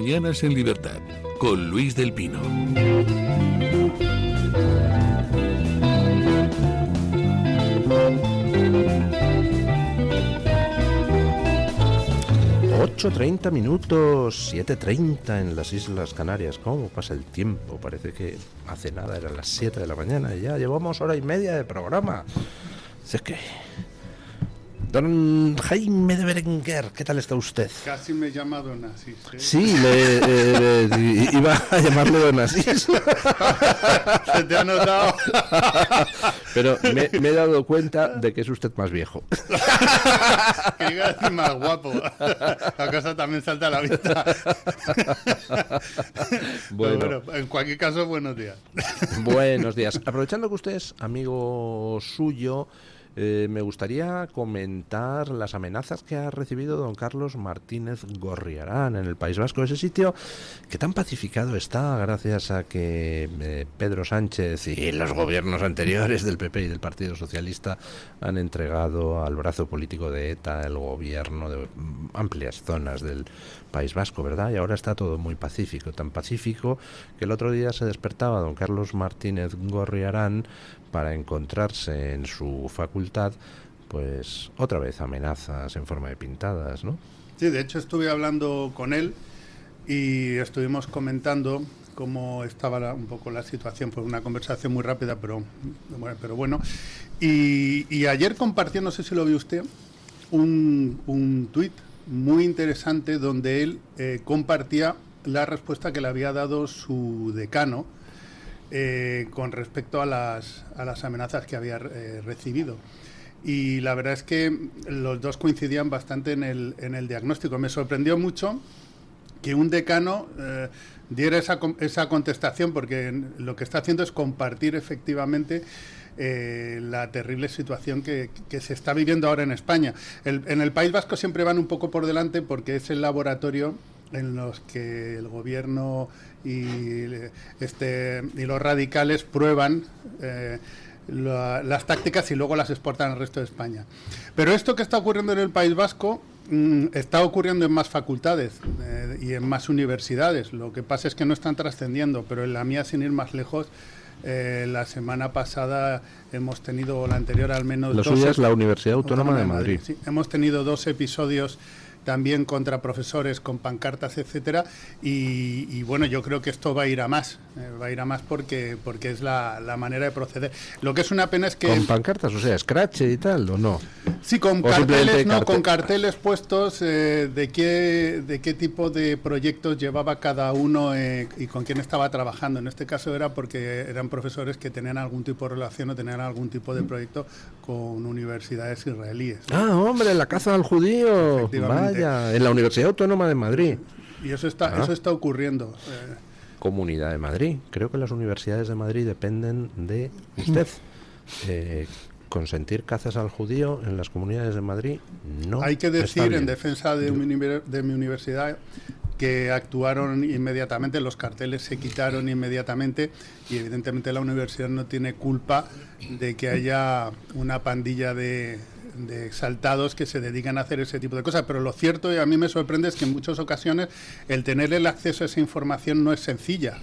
Mañanas en Libertad, con Luis del Pino. ...8:30 minutos, 7:30 en las Islas Canarias. ¿Cómo pasa el tiempo? Parece que hace nada, eran las 7 de la mañana y ya llevamos hora y media de programa. Es que... Don Jaime de Berenguer, ¿qué tal está usted? Casi me llama Don Asís, ¿eh? Sí, iba a llamarle Don Asís. Se te ha notado. Pero me he dado cuenta de que es usted más viejo. Que iba a decir más guapo. La cosa también salta a la vista. Bueno, En cualquier caso, buenos días. Buenos días. Aprovechando que usted es amigo suyo, me gustaría comentar las amenazas que ha recibido don Carlos Martínez Gorriarán en el País Vasco, ese sitio que tan pacificado está gracias a que Pedro Sánchez y los gobiernos anteriores del PP y del Partido Socialista han entregado al brazo político de ETA el gobierno de amplias zonas del País Vasco, ¿verdad? Y ahora está todo muy pacífico, tan pacífico que el otro día se despertaba don Carlos Martínez Gorriarán para encontrarse en su facultad, pues otra vez amenazas en forma de pintadas, ¿no? Sí, de hecho estuve hablando con él y estuvimos comentando cómo estaba un poco la situación, pues una conversación muy rápida, pero bueno. Y ayer compartió, no sé si lo vio usted, un tuit muy interesante donde él compartía la respuesta que le había dado su decano con respecto a las amenazas que había recibido. Y la verdad es que los dos coincidían bastante en el diagnóstico. Me sorprendió mucho que un decano diera esa contestación, porque lo que está haciendo es compartir efectivamente la terrible situación que se está viviendo ahora en España. En el País Vasco siempre van un poco por delante porque es el laboratorio en los que el gobierno y los radicales prueban las tácticas y luego las exportan al resto de España. Pero esto que está ocurriendo en el País Vasco está ocurriendo en más facultades y en más universidades. Lo que pasa es que no están trascendiendo, pero en la mía, sin ir más lejos, la semana pasada hemos tenido, o la anterior al menos... La suya es la Universidad Autónoma de Madrid. Sí, hemos tenido 2 episodios también contra profesores con pancartas, etcétera, y bueno, yo creo que esto va a ir a más, porque es la manera de proceder. Lo que es una pena es que... ¿Con pancartas? O sea, scratch y tal, ¿o no? Sí, con carteles, con carteles puestos de qué tipo de proyectos llevaba cada uno y con quién estaba trabajando. En este caso era porque eran profesores que tenían algún tipo de relación o tenían algún tipo de proyecto con universidades israelíes, ¿no? Ah, hombre, la caza al judío. Vaya, en la Universidad Autónoma de Madrid. Y eso está ocurriendo. Comunidad de Madrid. Creo que las universidades de Madrid dependen de usted. Consentir cazas al judío en las comunidades de Madrid no. Hay que decir, en defensa de mi universidad, que actuaron inmediatamente, los carteles se quitaron inmediatamente y evidentemente la universidad no tiene culpa de que haya una pandilla de exaltados que se dedican a hacer ese tipo de cosas. Pero lo cierto, y a mí me sorprende, es que en muchas ocasiones el tener el acceso a esa información no es sencilla.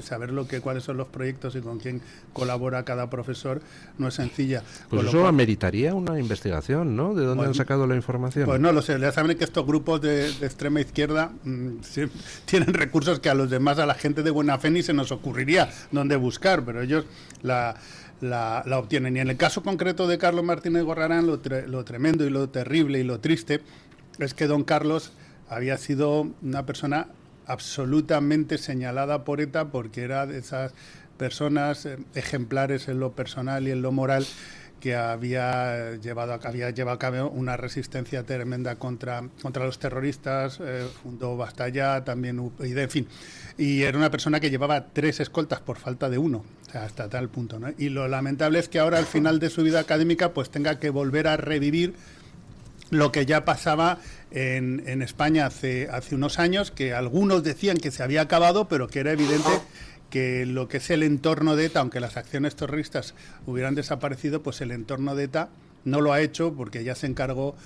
Saber cuáles son los proyectos y con quién colabora cada profesor no es sencilla. Pues eso ameritaría una investigación, ¿no? ¿De dónde han sacado la información? Pues no lo sé. Ya saben que estos grupos de extrema izquierda tienen recursos que a los demás, a la gente de buena fe, ni se nos ocurriría dónde buscar, pero ellos la obtienen. Y en el caso concreto de Carlos Martínez Gorriarán, lo tremendo y lo terrible y lo triste es que don Carlos había sido una persona absolutamente señalada por ETA, porque era de esas personas ejemplares en lo personal y en lo moral, que había llevado a cabo una resistencia tremenda contra los terroristas, fundó Basta Ya, también UPyD, en fin. Y era una persona que llevaba 3 escoltas por falta de uno, o sea, hasta tal punto, ¿no? Y lo lamentable es que ahora, al final de su vida académica, pues tenga que volver a revivir lo que ya pasaba en España hace unos años, que algunos decían que se había acabado, pero que era evidente que lo que es el entorno de ETA, aunque las acciones terroristas hubieran desaparecido, pues el entorno de ETA no lo ha hecho, porque ya se encargó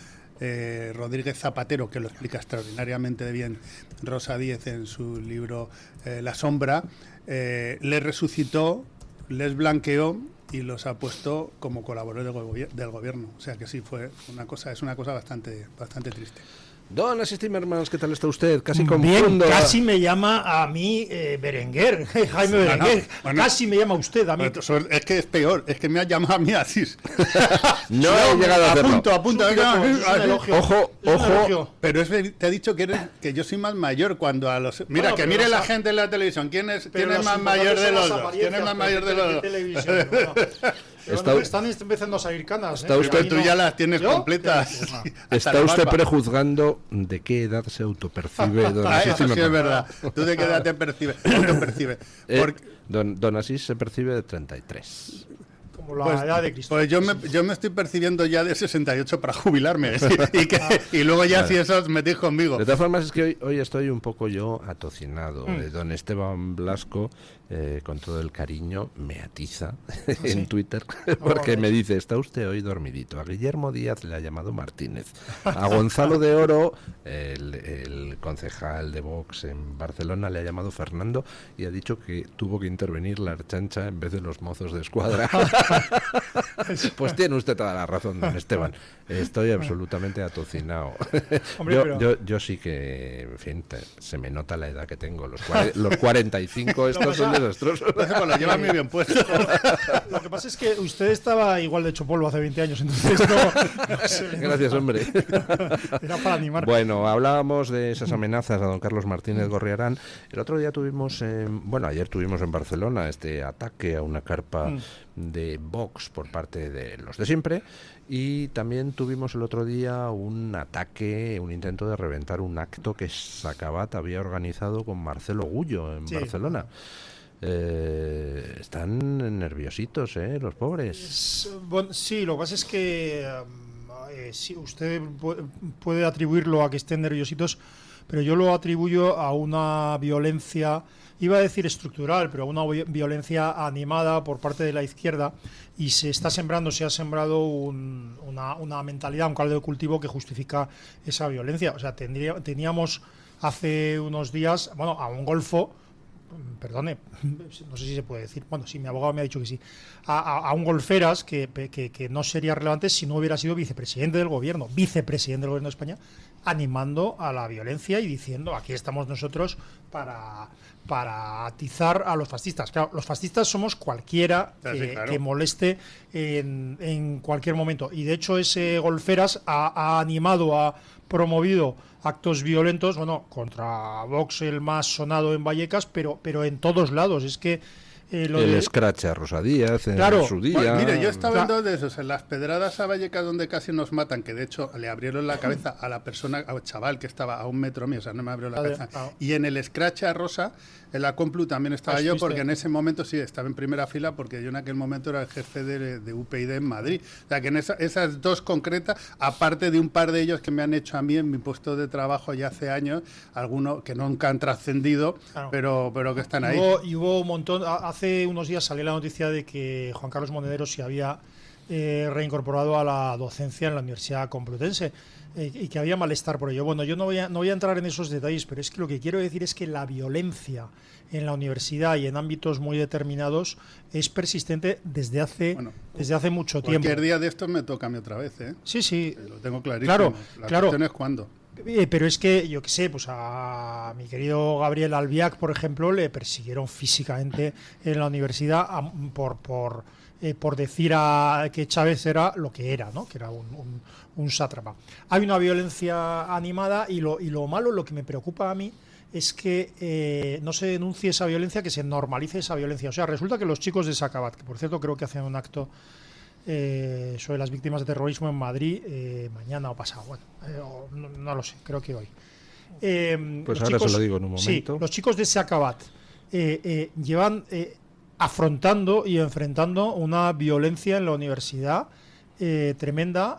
Rodríguez Zapatero, que lo explica extraordinariamente bien Rosa Díez en su libro La sombra, les resucitó, les blanqueó y los ha puesto como colaboradores del gobierno. O sea que sí, es una cosa bastante triste. Don Asís Timmermans, ¿qué tal está usted? Casi Bien, confundo. casi me llama a mí Berenguer, Jaime Berenguer. Bueno, casi me llama usted a mí. Es que es peor, es que me ha llamado a mí Asís. No he llegado a hacerlo. A punto. Es un elogio. Ojo, Es un ojo. elogio. Pero te he dicho que yo soy más mayor cuando a los... Mira, Bueno, que pero mire los la a- gente en la televisión. ¿Quién es Pero los más mayor de importantes los son dos? las ¿Quién es más mayor de los dos? televisión, bueno. Pero Está- no, están empezando a salir canas. Está ¿eh? usted- A mí Tú no. ya las tienes ¿Yo? completas. Pues no. Hasta Está la usted barba. prejuzgando de qué edad se autopercibe don Ah, Asís eso sí es Timmermans. verdad. ¿Tú de qué edad te autopercibes? Porque- Don Asís se percibe de 33. Como la edad de Cristo. Pues yo me estoy percibiendo ya de 68 para jubilarme. Y luego ya si eso os metís conmigo. De todas formas, es que hoy estoy un poco yo atocinado. Don Esteban Blasco, con todo el cariño, me atiza en Twitter porque me dice, está usted hoy dormidito. A Guillermo Díaz le ha llamado Martínez. A Gonzalo de Oro, el concejal de Vox en Barcelona, le ha llamado Fernando y ha dicho que tuvo que intervenir la Archancha en vez de los mozos de escuadra. Pues tiene usted toda la razón, don Esteban. Estoy absolutamente atocinado. Hombre, Yo sí que, en fin, se me nota la edad que tengo. Los 45 estos son desastrosos. Entonces, pues lo lleva muy bien puesto. Lo que pasa es que usted estaba igual de hecho polvo hace 20 años, entonces no se le Gracias, hombre. Era para animar. Bueno, hablábamos de esas amenazas a don Carlos Martínez Gorriarán. El otro día ayer tuvimos en Barcelona este ataque a una carpa de Vox por parte de los de siempre, y también tuvimos el otro día un intento de reventar un acto que Sacabát había organizado con Marcelo Gullo en Barcelona. Están nerviositos, los pobres. Bueno, sí, lo que pasa es que sí, usted puede atribuirlo a que estén nerviositos, pero yo lo atribuyo a una violencia, iba a decir estructural, pero a una violencia animada por parte de la izquierda, y se ha sembrado una mentalidad, un caldo de cultivo que justifica esa violencia. O sea, teníamos hace unos días, a un golfo, perdone, no sé si se puede decir, sí, mi abogado me ha dicho que sí, a un golferas que no sería relevante si no hubiera sido vicepresidente del gobierno de España, animando a la violencia y diciendo, aquí estamos nosotros para atizar a los fascistas. Claro, los fascistas somos cualquiera que moleste en cualquier momento, y de hecho ese golferas ha animado, ha promovido actos violentos, contra Vox, el más sonado en Vallecas, pero en todos lados. Es que Scratch a Rosa Díaz en su día. Bueno, mire, yo estaba en dos de esos, en las pedradas a Vallecas donde casi nos matan, que de hecho le abrieron la cabeza a la persona, al chaval que estaba a 1 metro mío, o sea, no me abrió la cabeza. Y en el Scratch a Rosa, en la Complu también estaba yo, porque en ese momento sí, estaba en primera fila, porque yo en aquel momento era el jefe de UPyD en Madrid. O sea, que en esas dos concretas, aparte de un par de ellos que me han hecho a mí en mi puesto de trabajo ya hace años, algunos que nunca han trascendido, pero que están ahí. Hubo un montón. Hace unos días salió la noticia de que Juan Carlos Monedero se había reincorporado a la docencia en la Universidad Complutense, y que había malestar por ello. Bueno, yo no voy a entrar en esos detalles, pero es que lo que quiero decir es que la violencia en la universidad y en ámbitos muy determinados es persistente desde hace mucho tiempo. Cualquier día de estos me toca a mí otra vez, ¿eh? Sí. Lo tengo clarísimo. Claro. Cuestión es cuándo. Pero es que, yo qué sé, pues a mi querido Gabriel Albiac, por ejemplo, le persiguieron físicamente en la universidad por decir que Chávez era lo que era, ¿no? Que era un sátrapa. Hay una violencia animada, y lo malo, lo que me preocupa a mí, es que no se denuncie esa violencia, que se normalice esa violencia. O sea, resulta que los chicos de Sacabát, que por cierto creo que hacen un acto sobre las víctimas de terrorismo en Madrid mañana o pasado, no lo sé, creo que hoy. Pues ahora se lo digo en un momento. Sí, los chicos de Sacabát llevan afrontando y enfrentando una violencia en la universidad tremenda,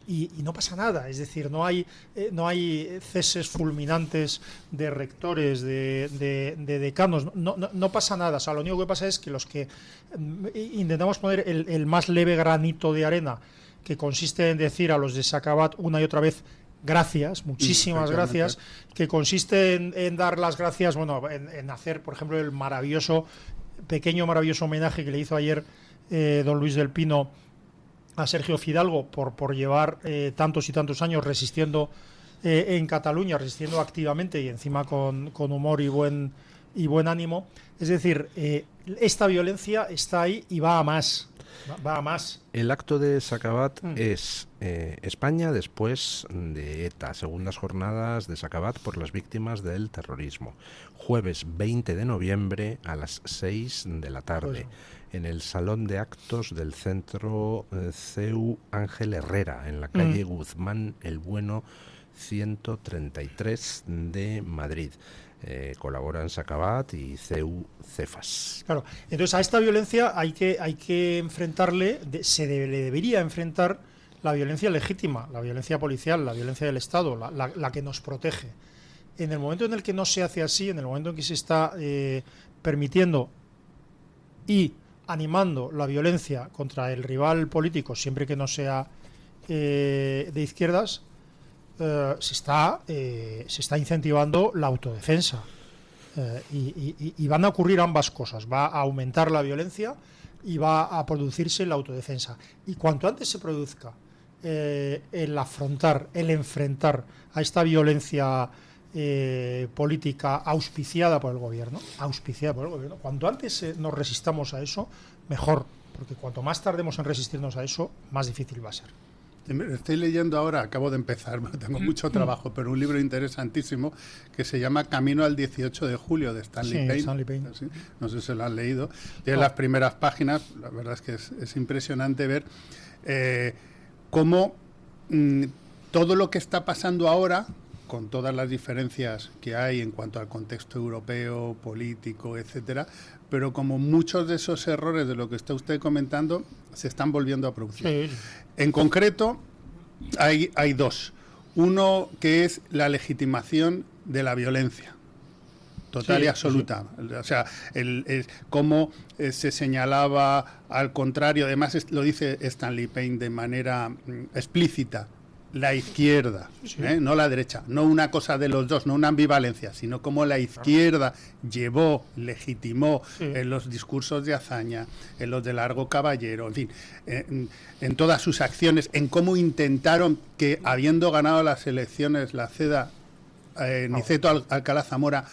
y no pasa nada. Es decir, no hay ceses fulminantes de rectores, de decanos, no pasa nada. O sea, lo único que pasa es que los que intentamos poner el más leve granito de arena, que consiste en decir a los de Sakabat una y otra vez gracias, muchísimas gracias, que consiste en dar las gracias, bueno, en hacer, por ejemplo, el maravilloso homenaje que le hizo ayer don Luis del Pino a Sergio Fidalgo por llevar tantos y tantos años resistiendo en Cataluña, resistiendo activamente y encima con humor y buen ánimo. Es decir, esta violencia está ahí y va a más. Va a más. El acto de Sakabat es España después de ETA, segundas jornadas de Sakabat por las víctimas del terrorismo. Jueves 20 de noviembre a las 6 de la tarde, en el Salón de Actos del Centro CEU Ángel Herrera, en la calle Guzmán el Bueno 133 de Madrid. Colaboran Sakabat y CEU Cefas. Claro, entonces a esta violencia hay que enfrentarle, le debería enfrentar la violencia legítima, la violencia policial, la violencia del Estado, la que nos protege. En el momento en el que no se hace así, en el momento en que se está permitiendo y animando la violencia contra el rival político, siempre que no sea de izquierdas, se está incentivando la autodefensa y van a ocurrir ambas cosas. Va a aumentar la violencia y va a producirse la autodefensa. Y cuanto antes se produzca el enfrentar a esta violencia política auspiciada por el gobierno, cuanto antes nos resistamos a eso, mejor, porque cuanto más tardemos en resistirnos a eso, más difícil va a ser. Estoy leyendo ahora, acabo de empezar, tengo mucho trabajo, pero un libro interesantísimo que se llama Camino al 18 de julio de Stanley Payne. ¿Sí? No sé si lo han leído. Tiene las primeras páginas, la verdad es que es impresionante ver cómo todo lo que está pasando ahora, con todas las diferencias que hay en cuanto al contexto europeo, político, etcétera, pero como muchos de esos errores de lo que está usted comentando se están volviendo a producir. Sí. En concreto, hay dos. Uno que es la legitimación de la violencia, total y absoluta. Sí. O sea, cómo se señalaba al contrario, además lo dice Stanley Payne de manera explícita, la izquierda, no la derecha, no una cosa de los dos, no una ambivalencia, sino como la izquierda legitimó en los discursos de Azaña, en los de Largo Caballero, en fin, en todas sus acciones, en cómo intentaron que, habiendo ganado las elecciones, la CEDA, Niceto Alcalá Zamora,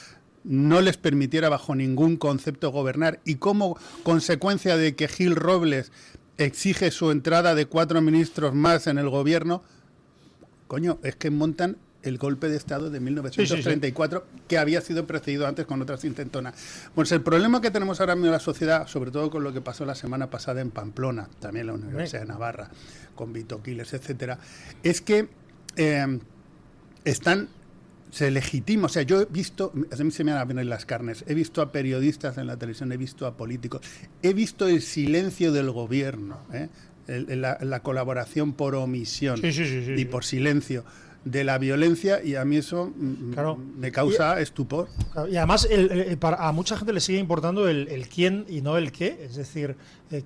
no les permitiera bajo ningún concepto gobernar, y como consecuencia de que Gil Robles exige su entrada de 4 ministros más en el gobierno, coño, es que montan el golpe de Estado de 1934, que había sido precedido antes con otras intentonas. Pues el problema que tenemos ahora mismo en la sociedad, sobre todo con lo que pasó la semana pasada en Pamplona, también en la Universidad de Navarra, con Vito Quiles, etcétera, es que se legitima. O sea, yo he visto, a mí se me van a venir las carnes, he visto a periodistas en la televisión, he visto a políticos, he visto el silencio del gobierno, la colaboración por omisión y por silencio de la violencia, y a mí eso me causa estupor. Y además a mucha gente le sigue importando el quién y no el qué, es decir,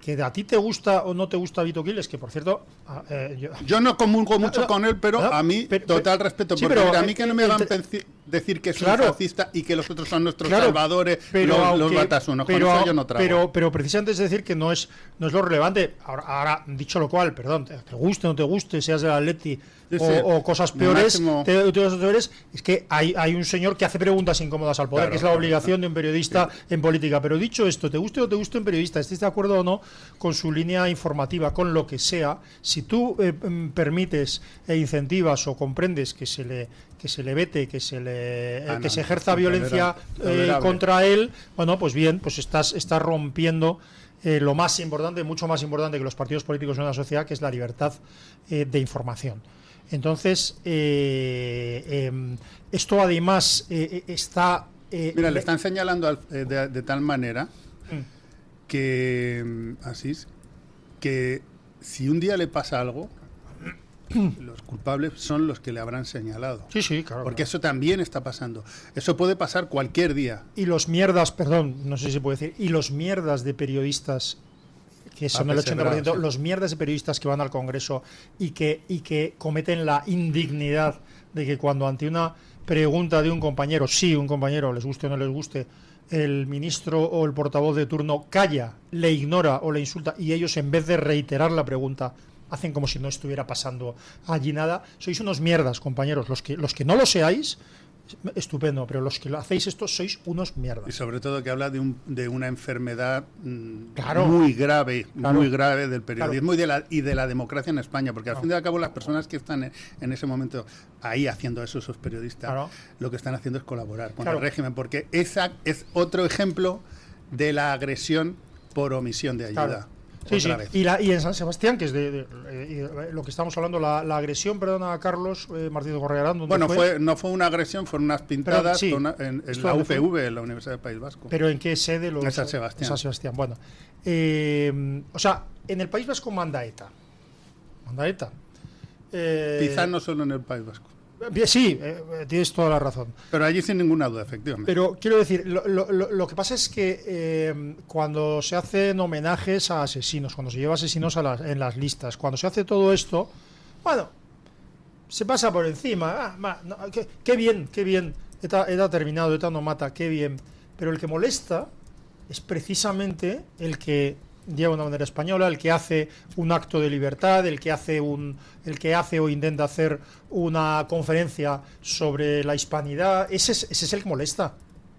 que a ti te gusta o no te gusta Vito Quiles, que por cierto... yo no comulgo mucho con él, pero a mí total respeto, porque a mí que no me van a decir que soy fascista y que los otros son nuestros salvadores, los batasunos, con eso yo no trago. Pero precisamente es decir que no es lo relevante. Ahora, dicho lo cual, perdón, te guste o no te guste, seas del Atleti o cosas peores, es que hay un señor que hace preguntas incómodas al poder, que es la obligación de un periodista en política. Pero dicho esto, te guste o no te guste un periodista, estés de acuerdo o no con su línea informativa, con lo que sea, si tú permites e incentivas o comprendes que se le vete, que se ejerza violencia contra él, bueno, pues bien, pues estás rompiendo lo más importante, mucho más importante que los partidos políticos en una sociedad, que es la libertad de información. Entonces, esto además está... Mira, le están señalando de tal manera que, Asís, que si un día le pasa algo, los culpables son los que le habrán señalado. Sí, claro. Porque eso también está pasando. Eso puede pasar cualquier día. Y los mierdas, perdón, no sé si se puede decir, y los mierdas de periodistas que son el 80%, los mierdas de periodistas que van al Congreso y que cometen la indignidad de que cuando ante una pregunta de un compañero, les guste o no les guste, el ministro o el portavoz de turno calla, le ignora o le insulta, y ellos, en vez de reiterar la pregunta, hacen como si no estuviera pasando allí nada. Sois unos mierdas, compañeros. Los que no lo seáis, estupendo, pero los que lo hacéis esto sois unos mierdas. Y sobre todo que habla de una enfermedad claro, muy grave del periodismo, claro, y de la democracia en España, porque al fin y al cabo las personas que están en ese momento ahí haciendo eso, esos periodistas, claro, lo que están haciendo es colaborar con el régimen, porque esa es otro ejemplo de la agresión por omisión de ayuda. Claro. Sí, sí. Y en San Sebastián, que es lo que estamos hablando, la agresión, perdona, a Carlos Martínez Gorriarán. Bueno, no fue una agresión, fueron unas pintadas en la UPV, en la Universidad del País Vasco. ¿Pero en qué sede? En San Sebastián. En San Sebastián, bueno. O sea, en el País Vasco manda ETA. Quizás no solo en el País Vasco. Sí, tienes toda la razón. Pero allí sin ninguna duda, efectivamente. Pero quiero decir, lo que pasa es que cuando se hacen homenajes a asesinos, cuando se lleva asesinos en las listas, cuando se hace todo esto, bueno, se pasa por encima. Qué bien. ETA ha terminado, ETA no mata, qué bien. Pero el que molesta es precisamente el que lleva una bandera española, el que hace un acto de libertad, el que hace o intenta hacer una conferencia sobre la hispanidad. Ese es el que molesta.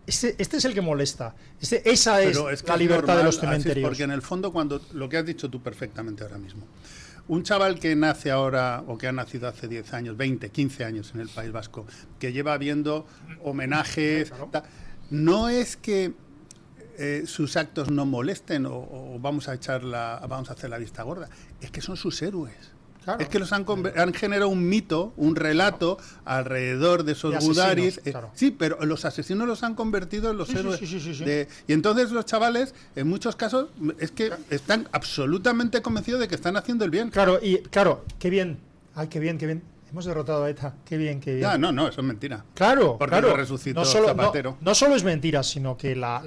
Este es el que molesta. Esa es la libertad de los cementerios. Porque en el fondo, cuando lo que has dicho tú perfectamente ahora mismo, un chaval que nace ahora o que ha nacido hace 10 años, 20, 15 años en el País Vasco, que lleva viendo homenajes, claro, no es que sus actos no molesten o vamos a hacer la vista gorda, es que son sus héroes. Claro. Es que han generado un mito, un relato alrededor de esos gudaris. Claro. Sí, pero los asesinos los han convertido en los héroes. Sí. Y entonces los chavales, en muchos casos, es que están absolutamente convencidos de que están haciendo el bien. Claro, qué bien. Ay, qué bien. Hemos derrotado a ETA. Qué bien. No, eso es mentira. Claro, porque lo resucitó Zapatero. No solo es mentira, sino que la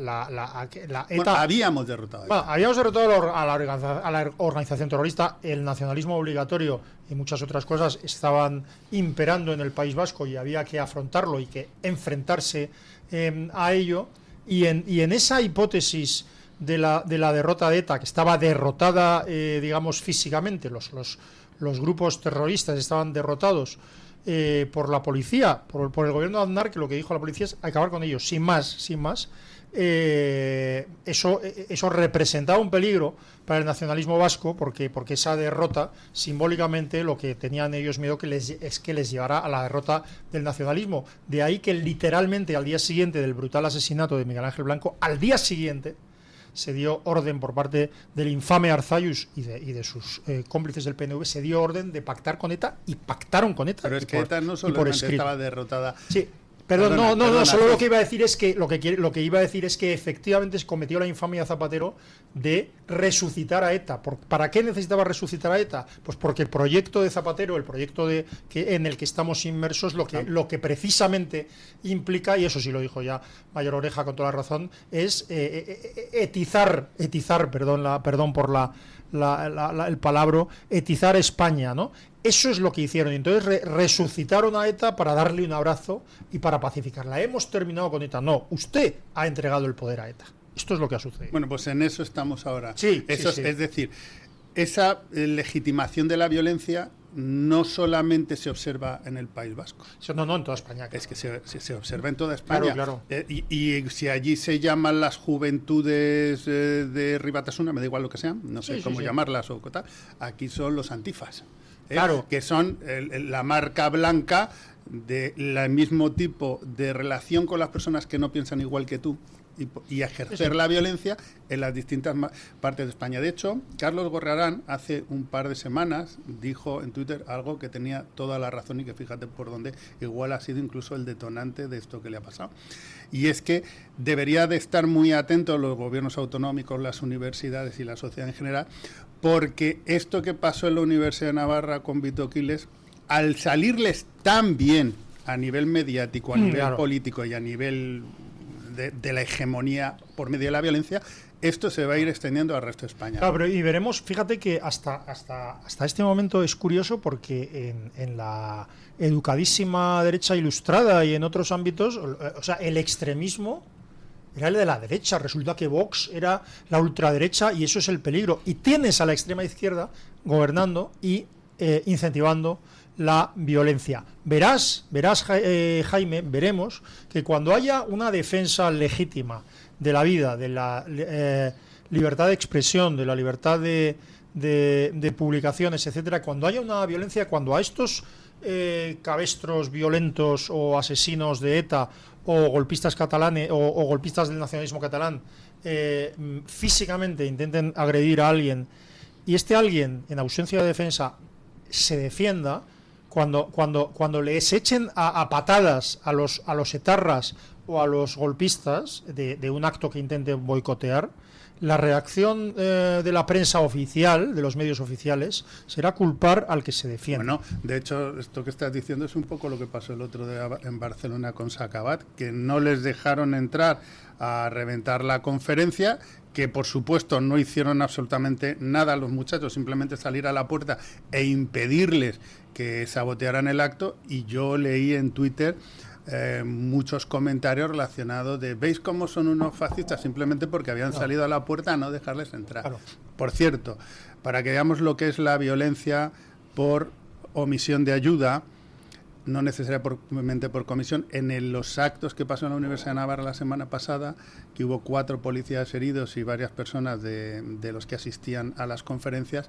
ETA... Bueno, habíamos derrotado a ETA. Bueno, habíamos derrotado a la organización terrorista. El nacionalismo obligatorio y muchas otras cosas estaban imperando en el País Vasco y había que afrontarlo y que enfrentarse a ello. Y en esa hipótesis de la derrota de ETA, que estaba derrotada, digamos, físicamente, los grupos terroristas estaban derrotados por la policía, por el gobierno de Aznar, que lo que dijo la policía es acabar con ellos, sin más. Eso representaba un peligro para el nacionalismo vasco, porque esa derrota, simbólicamente, lo que tenían ellos miedo es que les llevara a la derrota del nacionalismo. De ahí que literalmente al día siguiente del brutal asesinato de Miguel Ángel Blanco, al día siguiente se dio orden por parte del infame Arzayus y de sus cómplices del PNV, se dio orden de pactar con ETA y pactaron con ETA. Pero es que ETA no solamente estaba derrotada. Sí. Perdón, solo lo que iba a decir es que efectivamente se cometió la infamia Zapatero de resucitar a ETA. ¿Para qué necesitaba resucitar a ETA? Pues porque el proyecto de Zapatero, el proyecto en el que estamos inmersos, lo que precisamente implica, y eso sí lo dijo ya Mayor Oreja con toda la razón, es etizar, perdón por el palabra, etizar España, ¿no? Eso es lo que hicieron. Y entonces resucitaron a ETA para darle un abrazo y para pacificarla. Hemos terminado con ETA. No, usted ha entregado el poder a ETA. Esto es lo que ha sucedido. Bueno, pues en eso estamos ahora. Sí. Es decir, esa legitimación de la violencia no solamente se observa en el País Vasco. No, en toda España. Claro. Es que se observa en toda España. Claro. Y si allí se llaman las juventudes de Ribatasuna, me da igual lo que sean, no sé cómo llamarlas o tal, aquí son los antifas. Claro. Que son la marca blanca del mismo tipo de relación con las personas que no piensan igual que tú y ejercer la violencia en las distintas partes de España. De hecho, Carlos Gorriarán hace un par de semanas dijo en Twitter algo que tenía toda la razón y que fíjate por dónde igual ha sido incluso el detonante de esto que le ha pasado. Y es que debería de estar muy atentos los gobiernos autonómicos, las universidades y la sociedad en general, porque esto que pasó en la Universidad de Navarra con Vito Quiles, al salirles tan bien a nivel mediático, a nivel político y a nivel de la hegemonía por medio de la violencia, esto se va a ir extendiendo al resto de España. Claro, pero y veremos, fíjate que hasta este momento es curioso porque en la educadísima derecha ilustrada y en otros ámbitos, o sea, el extremismo era el de la derecha. Resulta que Vox era la ultraderecha y eso es el peligro. Y tienes a la extrema izquierda gobernando y incentivando la violencia. Verás, Jaime, veremos que cuando haya una defensa legítima de la vida, de la libertad de expresión, de la libertad de publicaciones, etcétera, cuando haya una violencia, cuando a estos cabestros violentos o asesinos de ETA o golpistas catalanes o golpistas del nacionalismo catalán físicamente intenten agredir a alguien y este alguien, en ausencia de defensa, se defienda, cuando les echen a patadas a los etarras o a los golpistas de un acto que intenten boicotear, la reacción de la prensa oficial, de los medios oficiales, será culpar al que se defiende. Bueno, de hecho, esto que estás diciendo es un poco lo que pasó el otro día en Barcelona con Sacabat, que no les dejaron entrar a reventar la conferencia, que por supuesto no hicieron absolutamente nada a los muchachos, simplemente salir a la puerta e impedirles que sabotearan el acto, y yo leí en Twitter muchos comentarios relacionados de ¿veis cómo son unos fascistas? Simplemente porque habían salido a la puerta a no dejarles entrar. Claro. Por cierto, para que veamos lo que es la violencia por omisión de ayuda, no necesariamente por comisión, en los actos que pasó en la Universidad de Navarra la semana pasada, que hubo 4 policías heridos y varias personas de los que asistían a las conferencias,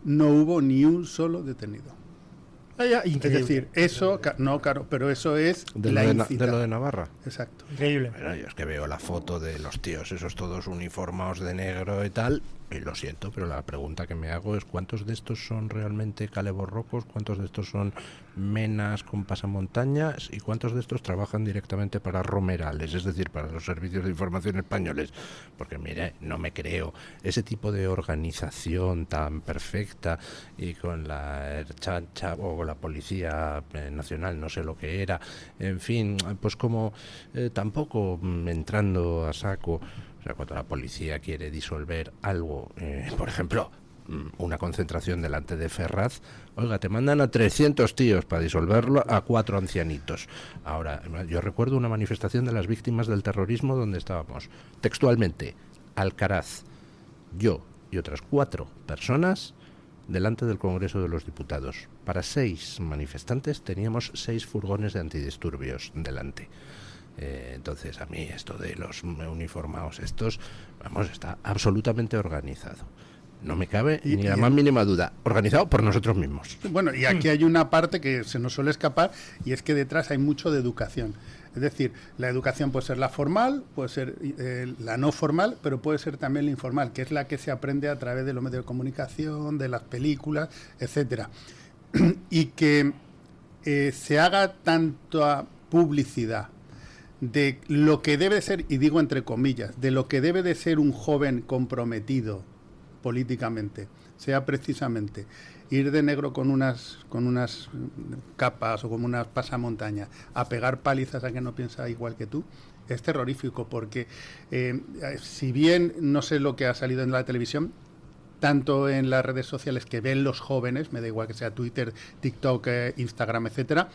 no hubo ni un solo detenido. Es decir, eso, no, claro, pero eso es de lo de Navarra. Exacto. Increíble. Bueno, yo es que veo la foto de los tíos, esos todos uniformados de negro y tal, y lo siento, pero la pregunta que me hago es ¿cuántos de estos son realmente caleborrocos? ¿Cuántos de estos son menas con pasamontañas? ¿Y cuántos de estos trabajan directamente para Romerales, es decir, para los servicios de información españoles? Porque mire, no me creo ese tipo de organización tan perfecta y con la Ertzaintza o la Policía Nacional, no sé lo que era, en fin, pues como tampoco entrando a saco. O sea, cuando la policía quiere disolver algo, por ejemplo, una concentración delante de Ferraz, oiga, te mandan a 300 tíos para disolverlo a 4 ancianitos. Ahora, yo recuerdo una manifestación de las víctimas del terrorismo donde estábamos, textualmente, Alcaraz, yo y otras 4 personas delante del Congreso de los Diputados. Para 6 manifestantes teníamos 6 furgones de antidisturbios delante. Entonces a mí esto de los uniformados estos, vamos, está absolutamente organizado. No me cabe ni la más mínima duda. Organizado por nosotros mismos. Bueno, y aquí hay una parte que se nos suele escapar, y es que detrás hay mucho de educación. Es decir, la educación puede ser la formal, puede ser la no formal, pero puede ser también la informal, que es la que se aprende a través de los medios de comunicación, de las películas, etcétera. Y que se haga tanta publicidad de lo que debe ser, y digo entre comillas, de lo que debe de ser un joven comprometido políticamente, sea precisamente ir de negro con unas capas o como unas pasamontañas a pegar palizas a quien no piensa igual que tú, es terrorífico, porque si bien no sé lo que ha salido en la televisión, tanto en las redes sociales que ven los jóvenes, me da igual que sea Twitter, TikTok, Instagram, etcétera,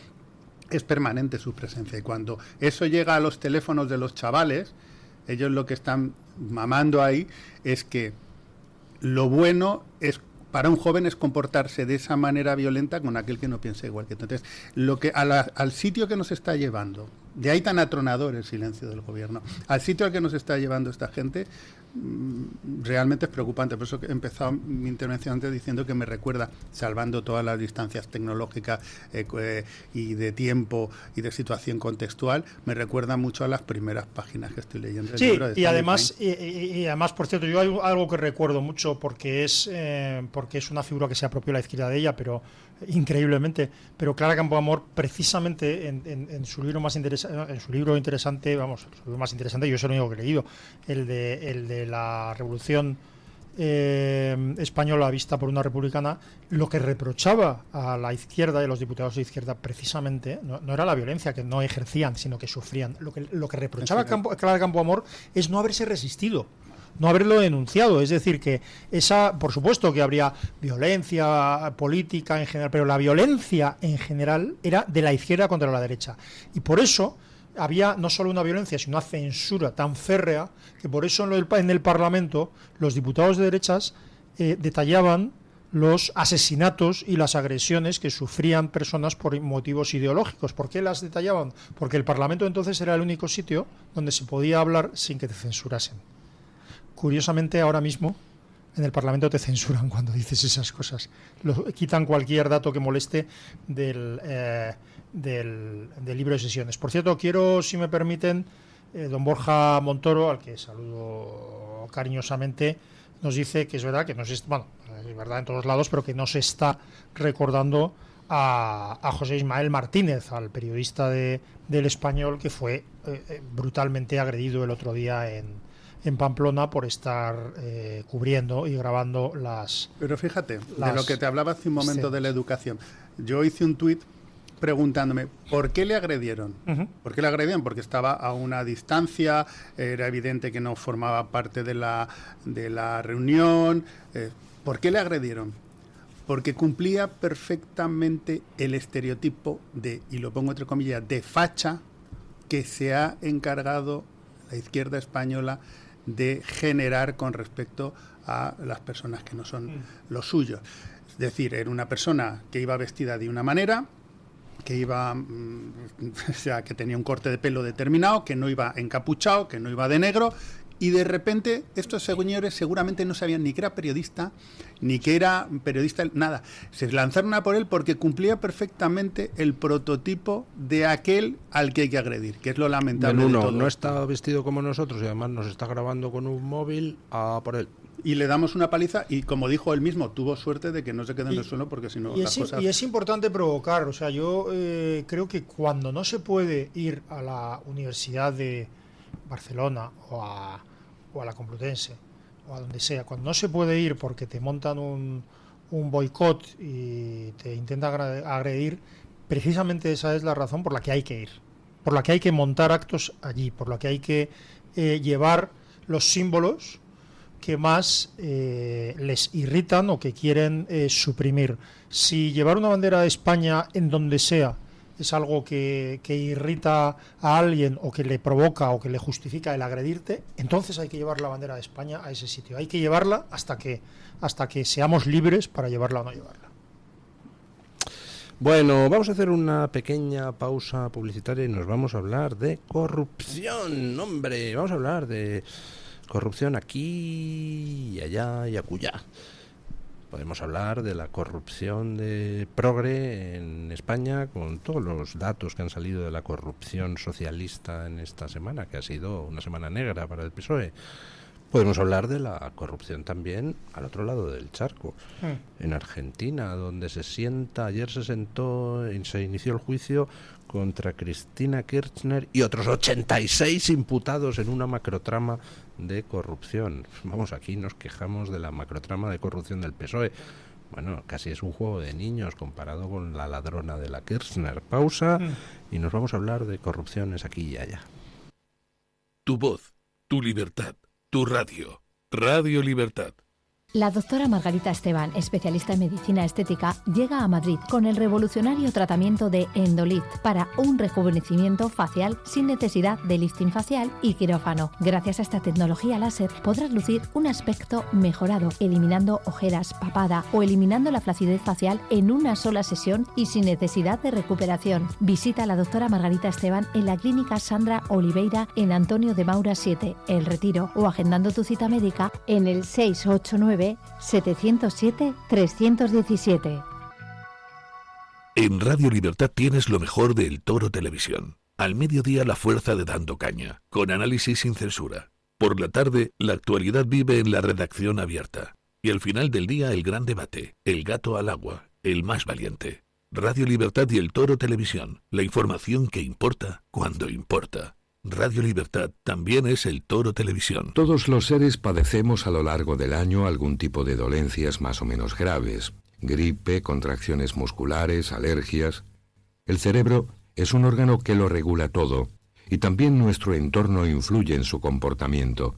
es permanente su presencia, y cuando eso llega a los teléfonos de los chavales, ellos lo que están mamando ahí es que lo bueno es para un joven es comportarse de esa manera violenta con aquel que no piensa igual que tú. Entonces, lo que al sitio que nos está llevando, de ahí tan atronador el silencio del gobierno, al sitio al que nos está llevando esta gente, realmente es preocupante. Por eso he empezado mi intervención antes diciendo que me recuerda, salvando todas las distancias tecnológicas y de tiempo y de situación contextual, me recuerda mucho a las primeras páginas que estoy leyendo del libro de y además, por cierto, yo hay algo que recuerdo mucho porque es una figura que se apropió la izquierda de ella, pero increíblemente, pero Clara Campoamor, precisamente en su libro más interesante, yo es el único que he leído, el de la Revolución Española vista por una republicana, lo que reprochaba a la izquierda y a los diputados de izquierda precisamente no era la violencia que no ejercían, sino que sufrían. Lo que reprochaba Clara Campoamor es no haberse resistido. O no haberlo denunciado. Es decir, que por supuesto que habría violencia política en general, pero la violencia en general era de la izquierda contra la derecha. Y por eso había no solo una violencia, sino una censura tan férrea, que por eso en el Parlamento los diputados de derechas detallaban los asesinatos y las agresiones que sufrían personas por motivos ideológicos. ¿Por qué las detallaban? Porque el Parlamento entonces era el único sitio donde se podía hablar sin que te censurasen. Curiosamente, ahora mismo en el Parlamento te censuran cuando dices esas cosas. Quitan cualquier dato que moleste del libro de sesiones. Por cierto, quiero, si me permiten, don Borja Montoro, al que saludo cariñosamente, nos dice que es verdad que es verdad en todos lados, pero que no se está recordando a José Ismael Martínez, al periodista del Español, que fue brutalmente agredido el otro día en Pamplona por estar cubriendo y grabando las... Pero fíjate, de lo que te hablaba hace un momento de la educación. Yo hice un tuit preguntándome ¿por qué le agredieron? Uh-huh. ¿Por qué le agredieron? Porque estaba a una distancia, era evidente que no formaba parte de la reunión. ¿Por qué le agredieron? Porque cumplía perfectamente el estereotipo de, y lo pongo entre comillas, de facha que se ha encargado la izquierda española de generar con respecto a las personas que no son los suyos. Es decir, era una persona que iba vestida de una manera, que iba, o sea, que tenía un corte de pelo determinado, que no iba encapuchado, que no iba de negro, y de repente estos señores seguramente no sabían ni que era periodista, ni que era periodista, nada. Se lanzaron a por él porque cumplía perfectamente el prototipo de aquel al que hay que agredir, que es lo lamentable de todo. No está vestido como nosotros y además nos está grabando con un móvil a por él. Y le damos una paliza y, como dijo él mismo, tuvo suerte de que no se quede en el suelo porque si no las cosas... Y es importante provocar, o sea, yo creo que cuando no se puede ir a la Universidad de Barcelona o a la Complutense o a donde sea, cuando no se puede ir porque te montan un boicot y te intentan agredir, precisamente esa es la razón por la que hay que ir, por la que hay que montar actos allí, por la que hay que llevar los símbolos que más les irritan o que quieren suprimir. Si llevar una bandera de España en donde sea es algo que irrita a alguien o que le provoca o que le justifica el agredirte, entonces hay que llevar la bandera de España a ese sitio. Hay que llevarla hasta que seamos libres para llevarla o no llevarla. Bueno, vamos a hacer una pequeña pausa publicitaria y nos vamos a hablar de corrupción. ¡Hombre! Vamos a hablar de corrupción aquí y allá y acullá. Podemos hablar de la corrupción de progre en España con todos los datos que han salido de la corrupción socialista en esta semana, que ha sido una semana negra para el PSOE. Podemos hablar de la corrupción también al otro lado del charco, en Argentina, donde ayer se inició el juicio contra Cristina Kirchner y otros 86 imputados en una macrotrama de corrupción. Vamos, aquí nos quejamos de la macrotrama de corrupción del PSOE. Bueno, casi es un juego de niños comparado con la ladrona de la Kirchner. Pausa y nos vamos a hablar de corrupciones aquí y allá. Tu voz, tu libertad, tu radio. Radio Libertad. La doctora Margarita Esteban, especialista en medicina estética, llega a Madrid con el revolucionario tratamiento de Endolit para un rejuvenecimiento facial sin necesidad de lifting facial y quirófano. Gracias a esta tecnología láser podrás lucir un aspecto mejorado, eliminando ojeras, papada o eliminando la flacidez facial en una sola sesión y sin necesidad de recuperación. Visita a la doctora Margarita Esteban en la clínica Sandra Oliveira en Antonio de Maura 7, El Retiro, o agendando tu cita médica en el 689-707-317. En Radio Libertad tienes lo mejor del Toro Televisión. Al mediodía, la fuerza de Dando Caña, con análisis sin censura. Por la tarde, la actualidad vive en la redacción abierta. Y al final del día, el gran debate, el gato al agua, el más valiente. Radio Libertad y el Toro Televisión, la información que importa cuando importa. Radio Libertad también es el Toro Televisión. Todos los seres padecemos a lo largo del año algún tipo de dolencias más o menos graves. Gripe, contracciones musculares, alergias. El cerebro es un órgano que lo regula todo y también nuestro entorno influye en su comportamiento.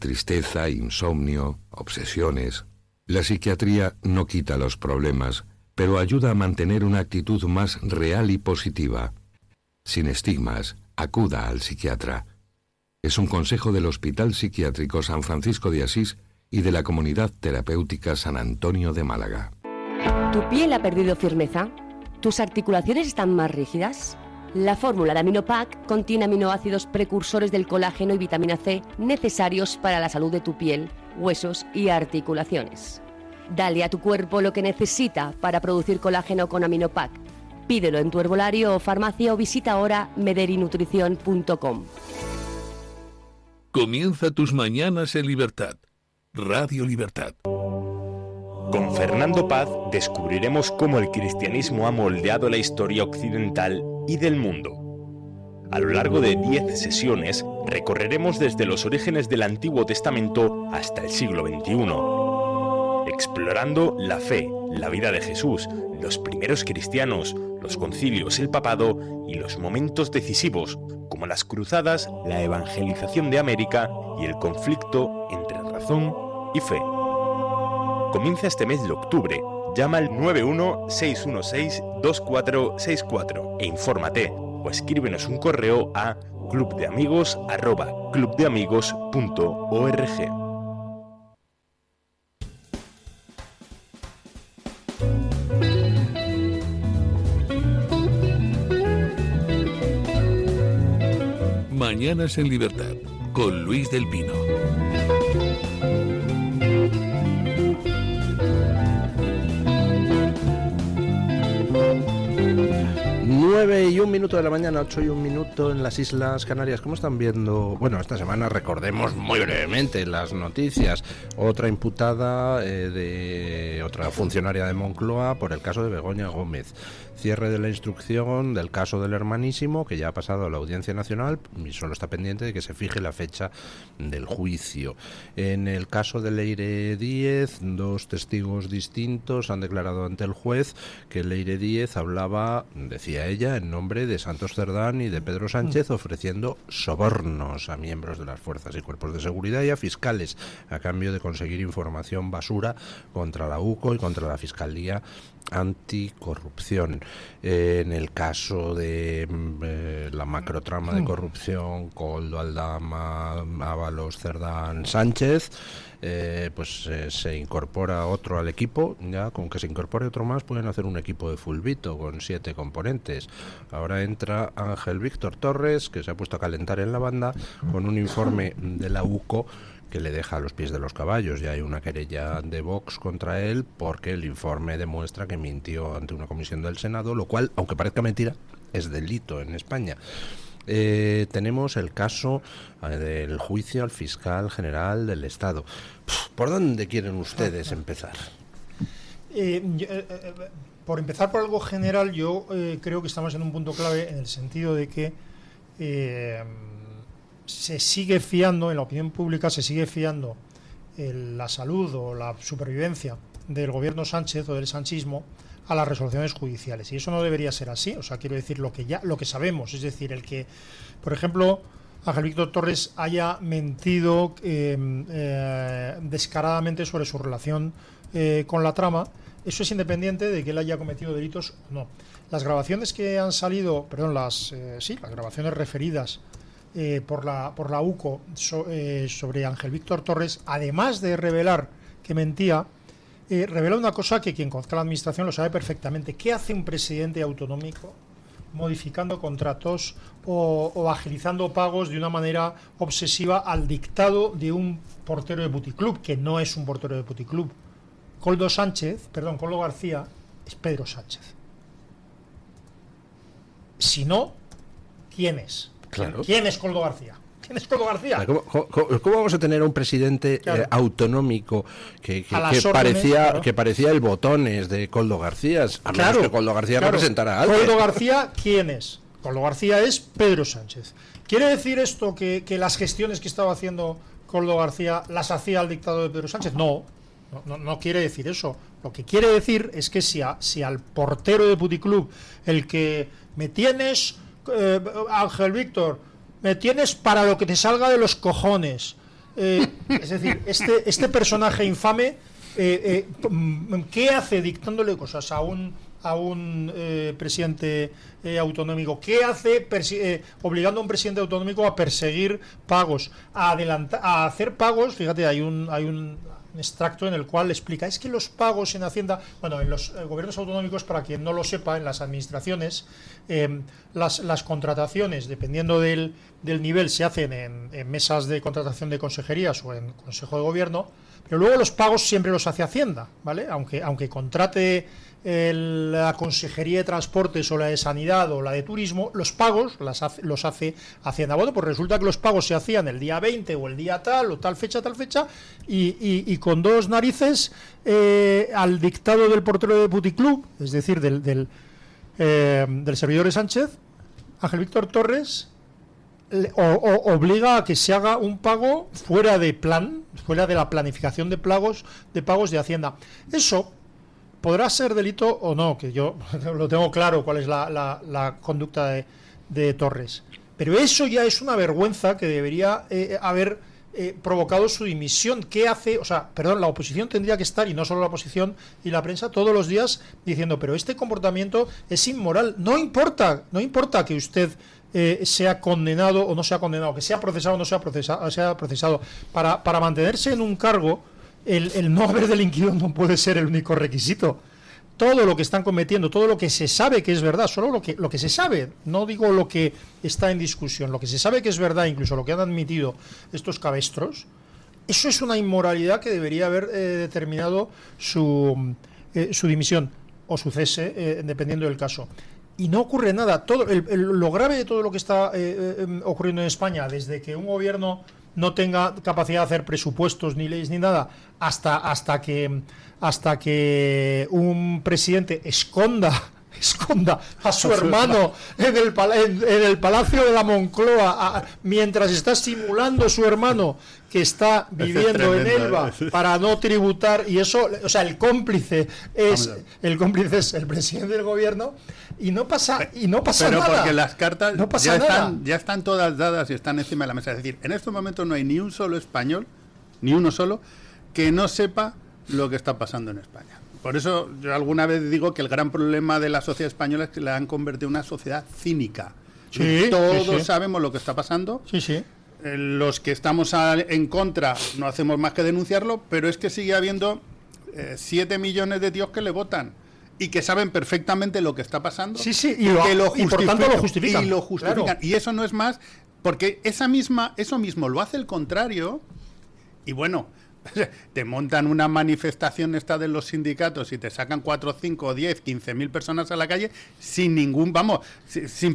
tristeza, insomnio, obsesiones. La psiquiatría no quita los problemas, pero ayuda a mantener una actitud más real y positiva. Sin estigmas, acuda al psiquiatra. Es un consejo del Hospital Psiquiátrico San Francisco de Asís y de la Comunidad Terapéutica San Antonio de Málaga. ¿Tu piel ha perdido firmeza? ¿Tus articulaciones están más rígidas? La fórmula de AminoPack contiene aminoácidos precursores del colágeno y vitamina C necesarios para la salud de tu piel, huesos y articulaciones. Dale a tu cuerpo lo que necesita para producir colágeno con AminoPack. Pídelo en tu herbolario o farmacia o visita ahora mederinutrición.com. Comienza tus mañanas en libertad. Radio Libertad. Con Fernando Paz descubriremos cómo el cristianismo ha moldeado la historia occidental y del mundo. A lo largo de 10 sesiones recorreremos desde los orígenes del Antiguo Testamento hasta el siglo XXI, explorando la fe, la vida de Jesús, los primeros cristianos, los concilios, el papado y los momentos decisivos, como las cruzadas, la evangelización de América y el conflicto entre razón y fe. Comienza este mes de octubre. Llama al 916162464 e infórmate o escríbenos un correo a clubdeamigos@clubdeamigos.org. Mañanas en libertad con Luis del Pino. 9:01 de la mañana, 8:01 en las Islas Canarias. ¿Cómo están viendo? Bueno, esta semana recordemos muy brevemente las noticias. Otra imputada de otra funcionaria de Moncloa por el caso de Begoña Gómez. Cierre de la instrucción del caso del Hermanísimo, que ya ha pasado a la Audiencia Nacional y solo está pendiente de que se fije la fecha del juicio. En el caso de Leire Díez, 2 testigos distintos han declarado ante el juez que Leire Díez hablaba, decía ella, en nombre de Santos Cerdán y de Pedro Sánchez, ofreciendo sobornos a miembros de las fuerzas y cuerpos de seguridad y a fiscales a cambio de conseguir información basura contra la UCO y contra la Fiscalía Anticorrupción. En el caso de la macrotrama de corrupción, Koldo, Aldama, Ábalos, Cerdán, Sánchez, se incorpora otro al equipo. Ya con que se incorpore otro más pueden hacer un equipo de fulbito con 7 componentes. Ahora entra Ángel Víctor Torres, que se ha puesto a calentar en la banda con un informe de la UCO que le deja a los pies de los caballos. Ya hay una querella de Vox contra él porque el informe demuestra que mintió ante una comisión del Senado, lo cual, aunque parezca mentira, es delito en España. Tenemos el caso del juicio al fiscal general del Estado. ¿Por dónde quieren ustedes empezar? Por empezar por algo general, yo creo que estamos en un punto clave en el sentido de que se sigue fiando, en la opinión pública se sigue fiando la salud o la supervivencia del gobierno Sánchez o del sanchismo a las resoluciones judiciales, y eso no debería ser así. O sea, quiero decir lo que sabemos, es decir, el que, por ejemplo, Ángel Víctor Torres haya mentido descaradamente sobre su relación con la trama, eso es independiente de que él haya cometido delitos o no. Las grabaciones que han salido, las grabaciones referidas por la UCO sobre Ángel Víctor Torres, además de revelar que mentía, revela una cosa que quien conozca la administración lo sabe perfectamente. ¿Qué hace un presidente autonómico modificando contratos o agilizando pagos de una manera obsesiva al dictado de un portero de puticlub, que no es un portero de puticlub? Koldo García es Pedro Sánchez. Si no, ¿quién es? Claro. ¿Quién es Koldo García? ¿Quién es Koldo García? ¿Cómo vamos a tener un presidente autonómico que parecía el Botones de Koldo García? A menos que Koldo García representara a alguien. ¿Koldo García quién es? Koldo García es Pedro Sánchez. ¿Quiere decir esto que las gestiones que estaba haciendo Koldo García las hacía al dictado de Pedro Sánchez? No quiere decir eso. Lo que quiere decir es que si al portero de puticlub, el que me tienes, Ángel Víctor, me tienes para lo que te salga de los cojones, es decir, este personaje infame, ¿qué hace dictándole cosas a un presidente autonómico? ¿Qué hace obligando a un presidente autonómico a perseguir pagos, a hacer pagos? Fíjate, hay un extracto en el cual explica, es que los pagos en Hacienda, bueno, en los gobiernos autonómicos, para quien no lo sepa, en las administraciones, las contrataciones, dependiendo del nivel, se hacen en mesas de contratación de consejerías o en Consejo de Gobierno, pero luego los pagos siempre los hace Hacienda, ¿vale? Aunque contrate la Consejería de Transportes o la de Sanidad o la de Turismo, los pagos los hace Hacienda. Bueno, pues resulta que los pagos se hacían el día 20 o el día tal o tal fecha, y con dos narices al dictado del portero de Puticlub, es decir, del servidor de Sánchez, Ángel Víctor Torres obliga a que se haga un pago fuera de la planificación de pagos de Hacienda. Eso podrá ser delito o no, que yo lo tengo claro cuál es la conducta de Torres, pero eso ya es una vergüenza que debería haber provocado su dimisión. ¿Qué hace? O sea, perdón, la oposición tendría que estar, y no solo la oposición y la prensa, todos los días diciendo, pero este comportamiento es inmoral. No importa que usted sea condenado o no sea condenado, que sea procesado o no sea procesado. Para mantenerse en un cargo, el no haber delinquido no puede ser el único requisito. Todo lo que están cometiendo, todo lo que se sabe que es verdad, solo lo que se sabe, no digo lo que está en discusión, lo que se sabe que es verdad, incluso lo que han admitido estos cabestros, eso es una inmoralidad que debería haber determinado su dimisión o su cese, dependiendo del caso. Y no ocurre nada. Lo grave de todo lo que está ocurriendo en España, desde que un gobierno no tenga capacidad de hacer presupuestos, ni leyes, ni nada, hasta que un presidente esconda a su hermano en el Palacio de la Moncloa, mientras está simulando su hermano que está viviendo en Elba para no tributar, y eso, o sea, el cómplice es el presidente del gobierno, y no pasa pero nada. Porque las cartas no pasa ya están todas dadas y están encima de la mesa. Es decir, en estos momentos no hay ni un solo español, ni uno solo, que no sepa lo que está pasando en España. Por eso yo alguna vez digo que el gran problema de la sociedad española es que la han convertido en una sociedad cínica. Sí, todos sabemos lo que está pasando. Sí. Los que estamos en contra no hacemos más que denunciarlo, pero es que sigue habiendo 7 millones de tíos que le votan y que saben perfectamente lo que está pasando. Y por tanto lo justifican. Y lo justifican. Claro. Y eso no es más, porque eso mismo lo hace el contrario. Y bueno, te montan una manifestación esta de los sindicatos y te sacan 4, 5, 10, 15.000 personas a la calle sin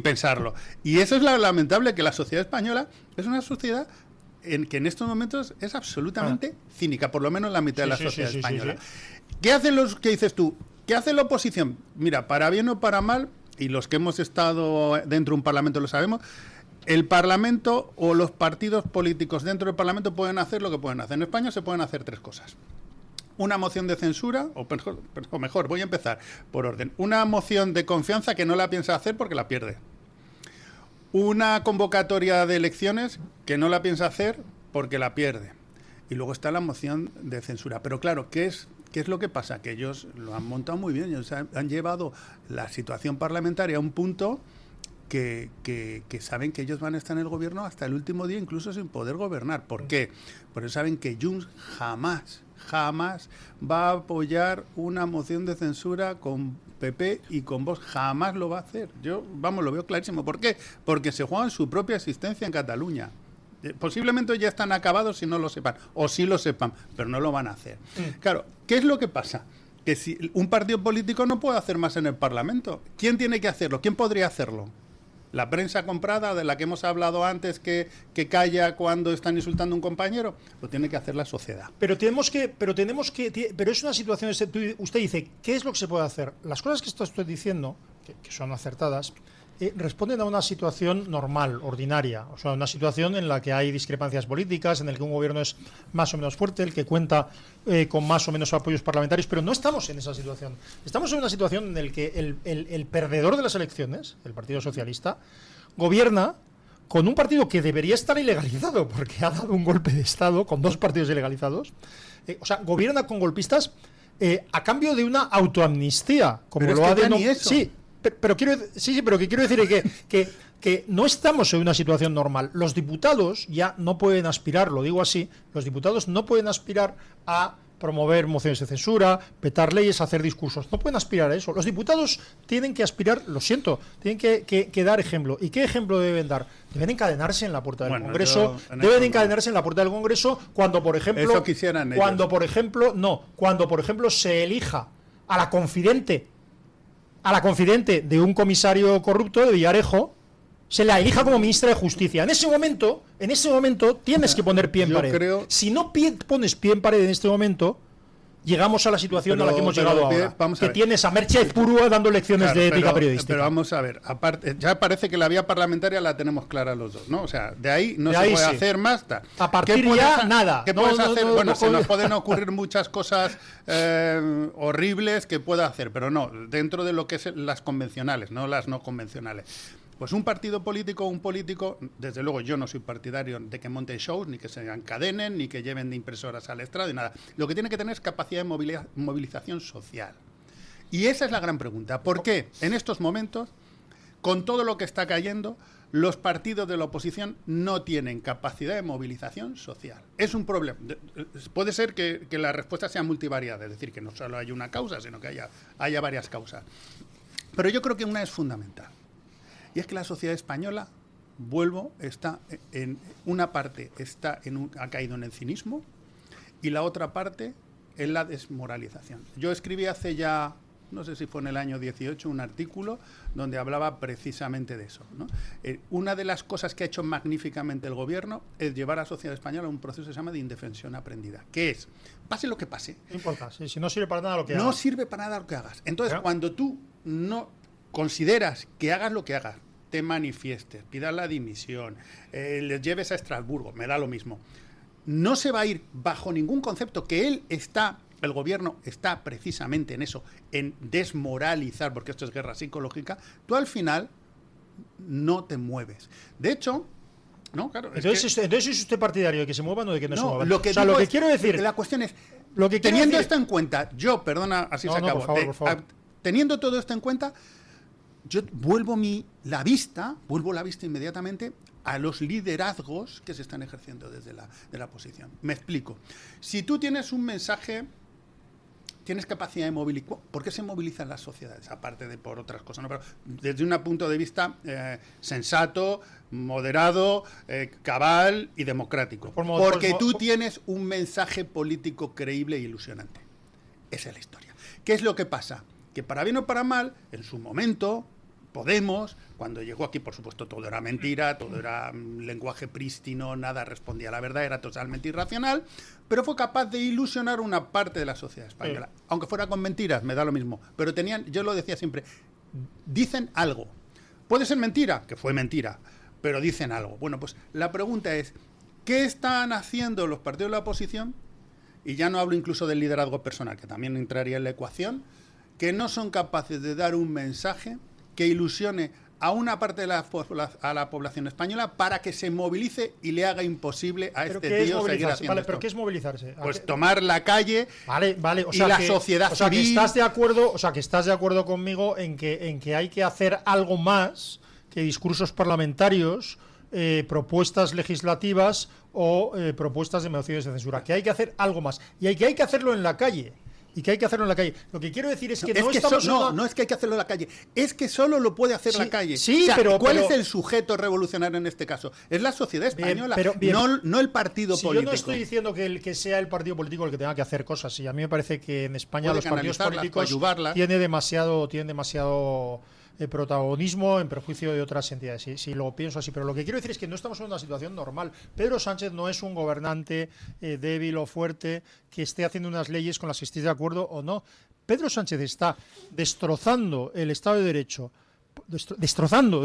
pensarlo. Y eso es lo lamentable, que la sociedad española es una sociedad que en estos momentos es absolutamente cínica, por lo menos la mitad de la sociedad española. ¿Qué hacen que dices tú? ¿Qué hace la oposición? Mira, para bien o para mal, y los que hemos estado dentro de un parlamento lo sabemos, el Parlamento o los partidos políticos dentro del Parlamento pueden hacer lo que pueden hacer. En España se pueden hacer 3 cosas. Una moción de censura, o mejor, voy a empezar por orden. Una moción de confianza que no la piensa hacer porque la pierde. Una convocatoria de elecciones que no la piensa hacer porque la pierde. Y luego está la moción de censura. Pero claro, ¿qué es lo que pasa? Que ellos lo han montado muy bien. Ellos han llevado la situación parlamentaria a un punto que saben que ellos van a estar en el gobierno hasta el último día, incluso sin poder gobernar. ¿Por qué? Porque saben que Junts jamás va a apoyar una moción de censura con PP y con Vox. Jamás lo va a hacer. Yo, lo veo clarísimo. ¿Por qué? Porque se juegan su propia existencia en Cataluña. Posiblemente ya están acabados si no lo sepan, o sí lo sepan, pero no lo van a hacer. Claro, ¿qué es lo que pasa? Que si un partido político no puede hacer más en el Parlamento, ¿quién tiene que hacerlo? ¿Quién podría hacerlo? La prensa comprada, de la que hemos hablado antes, que calla cuando están insultando a un compañero, lo tiene que hacer la sociedad. Pero es una situación, usted dice, ¿qué es lo que se puede hacer? Las cosas que estoy diciendo, que son acertadas, responden a una situación normal, ordinaria, o sea, una situación en la que hay discrepancias políticas, en la que un gobierno es más o menos fuerte, el que cuenta con más o menos apoyos parlamentarios, pero no estamos en esa situación. Estamos en una situación en la que el perdedor de las elecciones, el Partido Socialista, gobierna con un partido que debería estar ilegalizado, porque ha dado un golpe de Estado con 2 partidos ilegalizados, o sea, gobierna con golpistas a cambio de una autoamnistía, como pero lo es ha que ya ni denominado. eso. Sí, pero lo que quiero decir es que no estamos en una situación normal. Los diputados ya no pueden aspirar, lo digo así, los diputados no pueden aspirar a promover mociones de censura, petar leyes, hacer discursos. No pueden aspirar a eso. Los diputados tienen que aspirar, lo siento, tienen que dar ejemplo. ¿Y qué ejemplo deben dar? Deben encadenarse en la puerta del Congreso. Deben encadenarse en la puerta del Congreso cuando, por ejemplo, eso quisieran ellos. cuando, por ejemplo, se elija a la confidente de un comisario corrupto de Villarejo, se la elija como ministra de Justicia. En ese momento tienes que poner pie en pared. Si no pones pie en pared en este momento, llegamos a la situación a la que hemos llegado ahora. Que tienes a Merche Purúa dando lecciones de ética periodística. Pero vamos a ver, aparte, ya parece que la vía parlamentaria la tenemos clara los dos, ¿no? O sea, de ahí no se puede hacer más. A partir ya, nada. ¿Qué puedes hacer? Bueno, se nos pueden ocurrir muchas cosas horribles que pueda hacer, pero no, dentro de lo que es las convencionales, no las no convencionales. Pues un partido político, un político, desde luego yo no soy partidario de que monten shows, ni que se encadenen, ni que lleven de impresoras al estrado, y nada. Lo que tiene que tener es capacidad de movilización social. Y esa es la gran pregunta. ¿Por qué en estos momentos, con todo lo que está cayendo, los partidos de la oposición no tienen capacidad de movilización social? Es un problema. Puede ser que la respuesta sea multivariada, es decir, que no solo haya una causa, sino que haya varias causas. Pero yo creo que una es fundamental. Y es que la sociedad española, está en una parte ha caído en el cinismo y la otra parte en la desmoralización. Yo escribí hace ya, no sé si fue en el año 18, un artículo donde hablaba precisamente de eso, ¿no? Una de las cosas que ha hecho magníficamente el gobierno es llevar a la sociedad española a un proceso que se llama de indefensión aprendida, que es, pase lo que pase. No importa, si no sirve para nada lo que hagas. No sirve para nada lo que hagas. Entonces, cuando tú no consideras que hagas lo que hagas, te manifiestes, pidas la dimisión, les lleves a Estrasburgo, me da lo mismo, no se va a ir bajo ningún concepto que el gobierno está precisamente en eso, en desmoralizar, porque esto es guerra psicológica, tú al final no te mueves. De hecho, no, claro. Entonces ¿es usted partidario de que se muevan o de que no se muevan? Lo que quiero decir, la cuestión es, teniendo esto en cuenta, así se acabó. Por favor. Teniendo todo esto en cuenta, yo vuelvo la vista inmediatamente a los liderazgos que se están ejerciendo desde la oposición. Me explico. Si tú tienes un mensaje, tienes capacidad de movilizar. ¿Por qué se movilizan las sociedades? Aparte de por otras cosas, ¿no? Pero desde un punto de vista sensato, moderado, cabal y democrático. Porque tú tienes un mensaje político creíble e ilusionante. Esa es la historia. ¿Qué es lo que pasa? Que para bien o para mal, en su momento, Podemos, cuando llegó aquí, por supuesto, todo era mentira, todo era lenguaje prístino, nada respondía a la verdad, era totalmente irracional, pero fue capaz de ilusionar una parte de la sociedad española. Sí. Aunque fuera con mentiras, me da lo mismo, pero yo lo decía siempre, dicen algo. Puede ser mentira, que fue mentira, pero dicen algo. Bueno, pues la pregunta es, ¿qué están haciendo los partidos de la oposición? Y ya no hablo incluso del liderazgo personal, que también entraría en la ecuación, que no son capaces de dar un mensaje que ilusione a una parte de la población española para que se movilice y le haga imposible a este tío seguir haciendo esto. ¿Pero qué es movilizarse? Pues tomar la calle o sea, y la sociedad civil. Que estás de acuerdo conmigo en que hay que hacer algo más que discursos parlamentarios, propuestas legislativas o propuestas de mociones de censura. Que hay que hacer algo más. Y que hay que hacerlo en la calle. Y que hay que hacerlo en la calle. Lo que quiero decir es que no es que hay que hacerlo en la calle, es que solo lo puede hacer la calle. Sí, o sea, pero ¿cuál es el sujeto revolucionario en este caso? Es la sociedad española, no el partido político. Yo no estoy diciendo que sea el partido político el que tenga que hacer cosas. Y a mí me parece que en España los partidos políticos tienen demasiado protagonismo en perjuicio de otras entidades. Sí, lo pienso así, pero lo que quiero decir es que no estamos en una situación normal. Pedro Sánchez no es un gobernante débil o fuerte que esté haciendo unas leyes con las que esté de acuerdo o no. Pedro Sánchez está destrozando el Estado de Derecho, destrozando,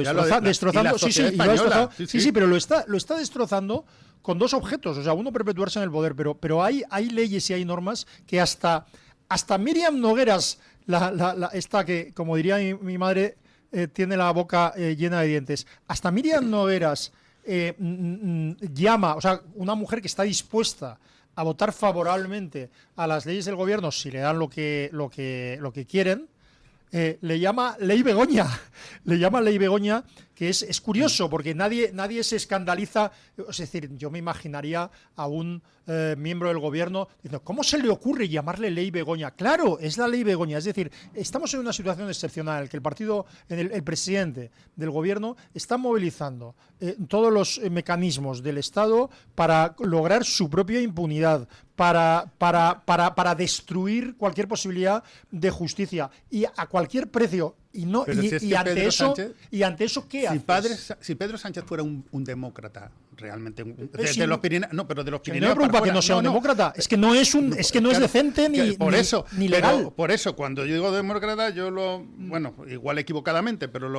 pero lo está destrozando con dos objetos. O sea, uno, perpetuarse en el poder, pero hay leyes y hay normas que hasta Míriam Nogueras, esta que, como diría mi madre, tiene la boca llena de dientes. Hasta Míriam Nogueras llama, o sea, una mujer que está dispuesta a votar favorablemente a las leyes del gobierno si le dan lo que quieren, le llama Ley Begoña. Le llama Ley Begoña, que es curioso, porque nadie se escandaliza. Es decir, yo me imaginaría a un miembro del gobierno diciendo, ¿cómo se le ocurre llamarle Ley Begoña? Claro, es la Ley Begoña. Es decir, estamos en una situación excepcional en que el presidente del gobierno está movilizando todos los mecanismos del Estado para lograr su propia impunidad, para destruir cualquier posibilidad de justicia y a cualquier precio. Ante eso, ¿qué haces? Si Pedro Sánchez fuera un demócrata, realmente, de los Pirineos, no, pero de los Pirineos. No me preocupa que no sea un demócrata, es que no es decente ni legal. Pero por eso, cuando yo digo demócrata, igual equivocadamente, pero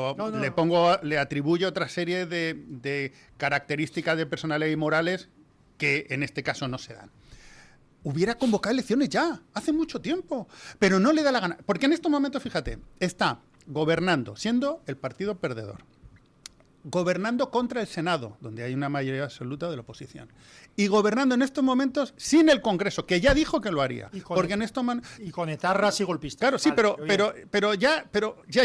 le atribuyo otra serie de características de personalidad y morales que en este caso no se dan. Hubiera convocado elecciones ya, hace mucho tiempo, pero no le da la gana. Porque en estos momentos, fíjate, está gobernando, siendo el partido perdedor, gobernando contra el Senado, donde hay una mayoría absoluta de la oposición, y gobernando en estos momentos sin el Congreso, que ya dijo que lo haría, y con etarras y golpistas. Claro, sí, pero ya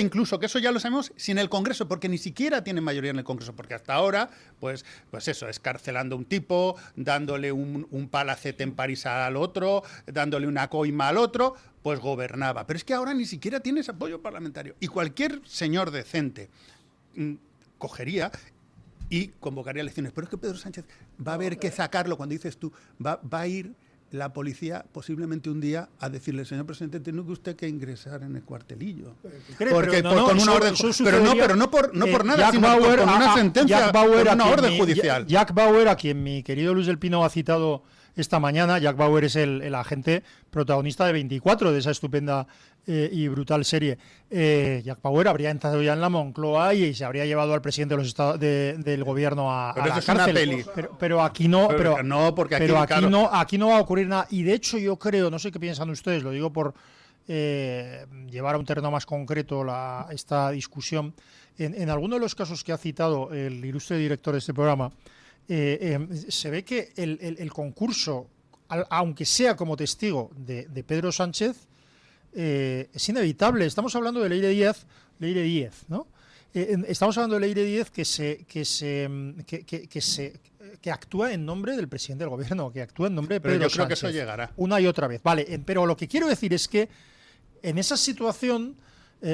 incluso, que eso ya lo sabemos, sin el Congreso, porque ni siquiera tiene mayoría en el Congreso, porque hasta ahora, pues eso, escarcelando a un tipo, dándole un palacete en París al otro, dándole una coima al otro, pues gobernaba. Pero es que ahora ni siquiera tiene ese apoyo parlamentario. Y cualquier señor decente cogería y convocaría elecciones. Pero es que Pedro Sánchez va a haber que sacarlo, cuando dices tú, va a ir la policía posiblemente un día a decirle, señor presidente, tiene usted que ingresar en el cuartelillo. Porque con una orden, pero no por nada, sino por una sentencia, por una orden judicial. Jack Bauer, a quien mi querido Luis del Pino ha citado esta mañana, Jack Bauer es el agente protagonista de 24, de esa estupenda y brutal serie. Jack Bauer habría entrado ya en la Moncloa y se habría llevado al presidente de los estados del gobierno a la cárcel. Pero aquí no, aquí no va a ocurrir nada. Y de hecho yo creo, no sé qué piensan ustedes, lo digo por llevar a un terreno más concreto esta discusión. En alguno de los casos que ha citado el ilustre director de este programa, se ve que el concurso, aunque sea como testigo de Pedro Sánchez, es inevitable. Estamos hablando de Leire Díez, ¿no? Estamos hablando de Leire Díez que actúa en nombre del presidente del gobierno, que actúa en nombre de Pedro Sánchez. Pero yo creo que eso llegará. Una y otra vez. Vale, pero lo que quiero decir es que en esa situación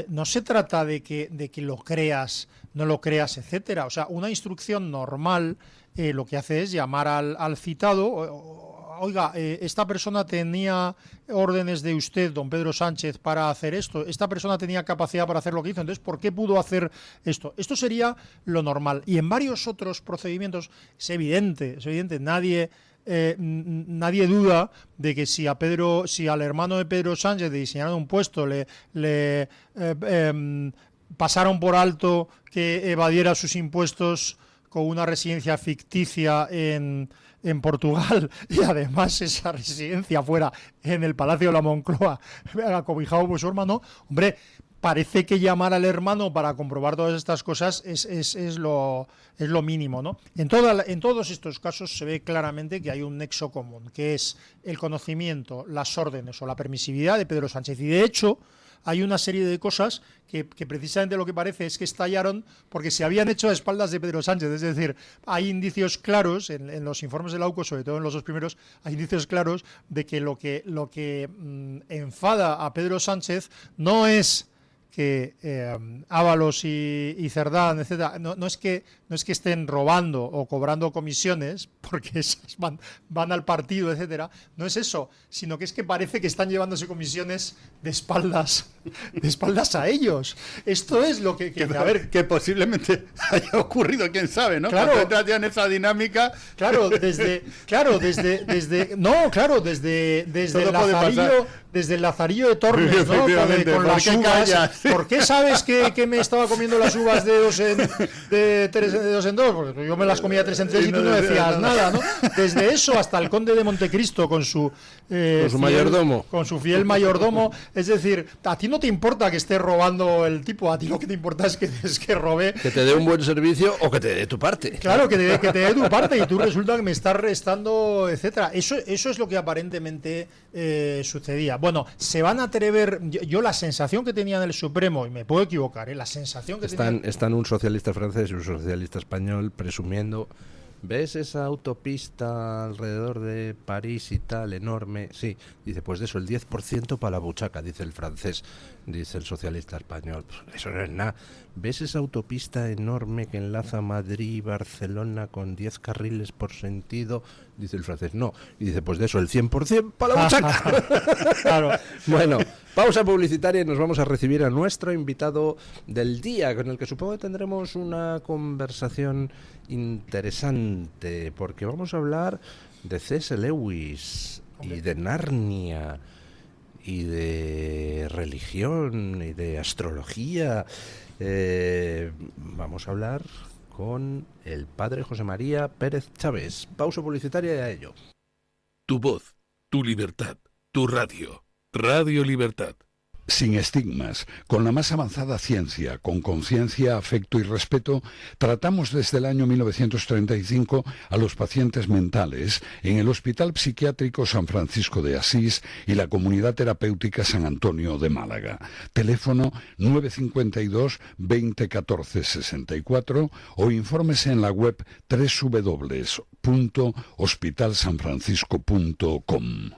no se trata de que lo creas, no lo creas, etcétera. O sea, una instrucción normal lo que hace es llamar al citado. Oiga, esta persona tenía órdenes de usted, don Pedro Sánchez, para hacer esto. Esta persona tenía capacidad para hacer lo que hizo. Entonces, ¿por qué pudo hacer esto? Esto sería lo normal. Y en varios otros procedimientos es evidente. Nadie duda de que si al hermano de Pedro Sánchez le diseñaron un puesto, le pasaron por alto que evadiera sus impuestos con una residencia ficticia en Portugal, y además esa residencia fuera en el Palacio de la Moncloa, acobijado por su hermano, hombre, parece que llamar al hermano para comprobar todas estas cosas es lo mínimo, ¿no? En todos estos casos se ve claramente que hay un nexo común, que es el conocimiento, las órdenes o la permisividad de Pedro Sánchez. Y de hecho hay una serie de cosas que precisamente lo que parece es que estallaron porque se habían hecho a espaldas de Pedro Sánchez. Es decir, hay indicios claros, en los informes de la UCO, sobre todo en los dos primeros, hay indicios claros de que lo que enfada a Pedro Sánchez no es que Ábalos y Cerdán, etcétera, no es que estén robando o cobrando comisiones, porque esas van al partido, etcétera, no es eso, sino que es que parece que están llevándose comisiones de espaldas a ellos. Esto es lo que a ver, que posiblemente haya ocurrido, quién sabe, ¿no? Claro, cuando entras ya en esa dinámica. Desde Lazarillo, desde el Lazarillo de Tormes, ¿no? Efectivamente, Con ¿por las qué uvas. callas? ¿Por qué sabes que me estaba comiendo las uvas de dos en dos? Porque yo me las comía 3 en 3 y tú no decías nada, ¿no? Desde eso hasta el conde de Montecristo con su mayordomo. Con su fiel mayordomo. Es decir, a ti no te importa que esté robando el tipo, a ti lo que te importa es que robe. Que te dé un buen servicio o que te dé tu parte. Claro, que te dé tu parte y tú resulta que me estás restando, etcétera. Eso es lo que aparentemente sucedía. Bueno, se van a atrever. Yo la sensación que tenía en el Supremo, y me puedo equivocar, la sensación que tenía. Están un socialista francés y un socialista español presumiendo. ¿Ves esa autopista alrededor de París y tal, enorme? Sí, dice, pues de eso, el 10% para la buchaca, dice el francés, dice el socialista español. Pues eso no es nada. ¿Ves esa autopista enorme que enlaza Madrid y Barcelona con 10 carriles por sentido? Dice el francés, no. Y dice, pues de eso, el 100% para la buchaca. Claro. Bueno, pausa publicitaria y nos vamos a recibir a nuestro invitado del día, con el que supongo que tendremos una conversación interesante, porque vamos a hablar de C.S. Lewis y de Narnia y de religión y de astrología. Vamos a hablar con el padre José María Pérez Chávez. Pausa publicitaria y a ello. Tu voz, tu libertad, tu radio. Radio Libertad. Sin estigmas, con la más avanzada ciencia, con conciencia, afecto y respeto, tratamos desde el año 1935 a los pacientes mentales en el Hospital Psiquiátrico San Francisco de Asís y la Comunidad Terapéutica San Antonio de Málaga. Teléfono 952 20 14 64 o infórmese en la web www.hospitalsanfrancisco.com.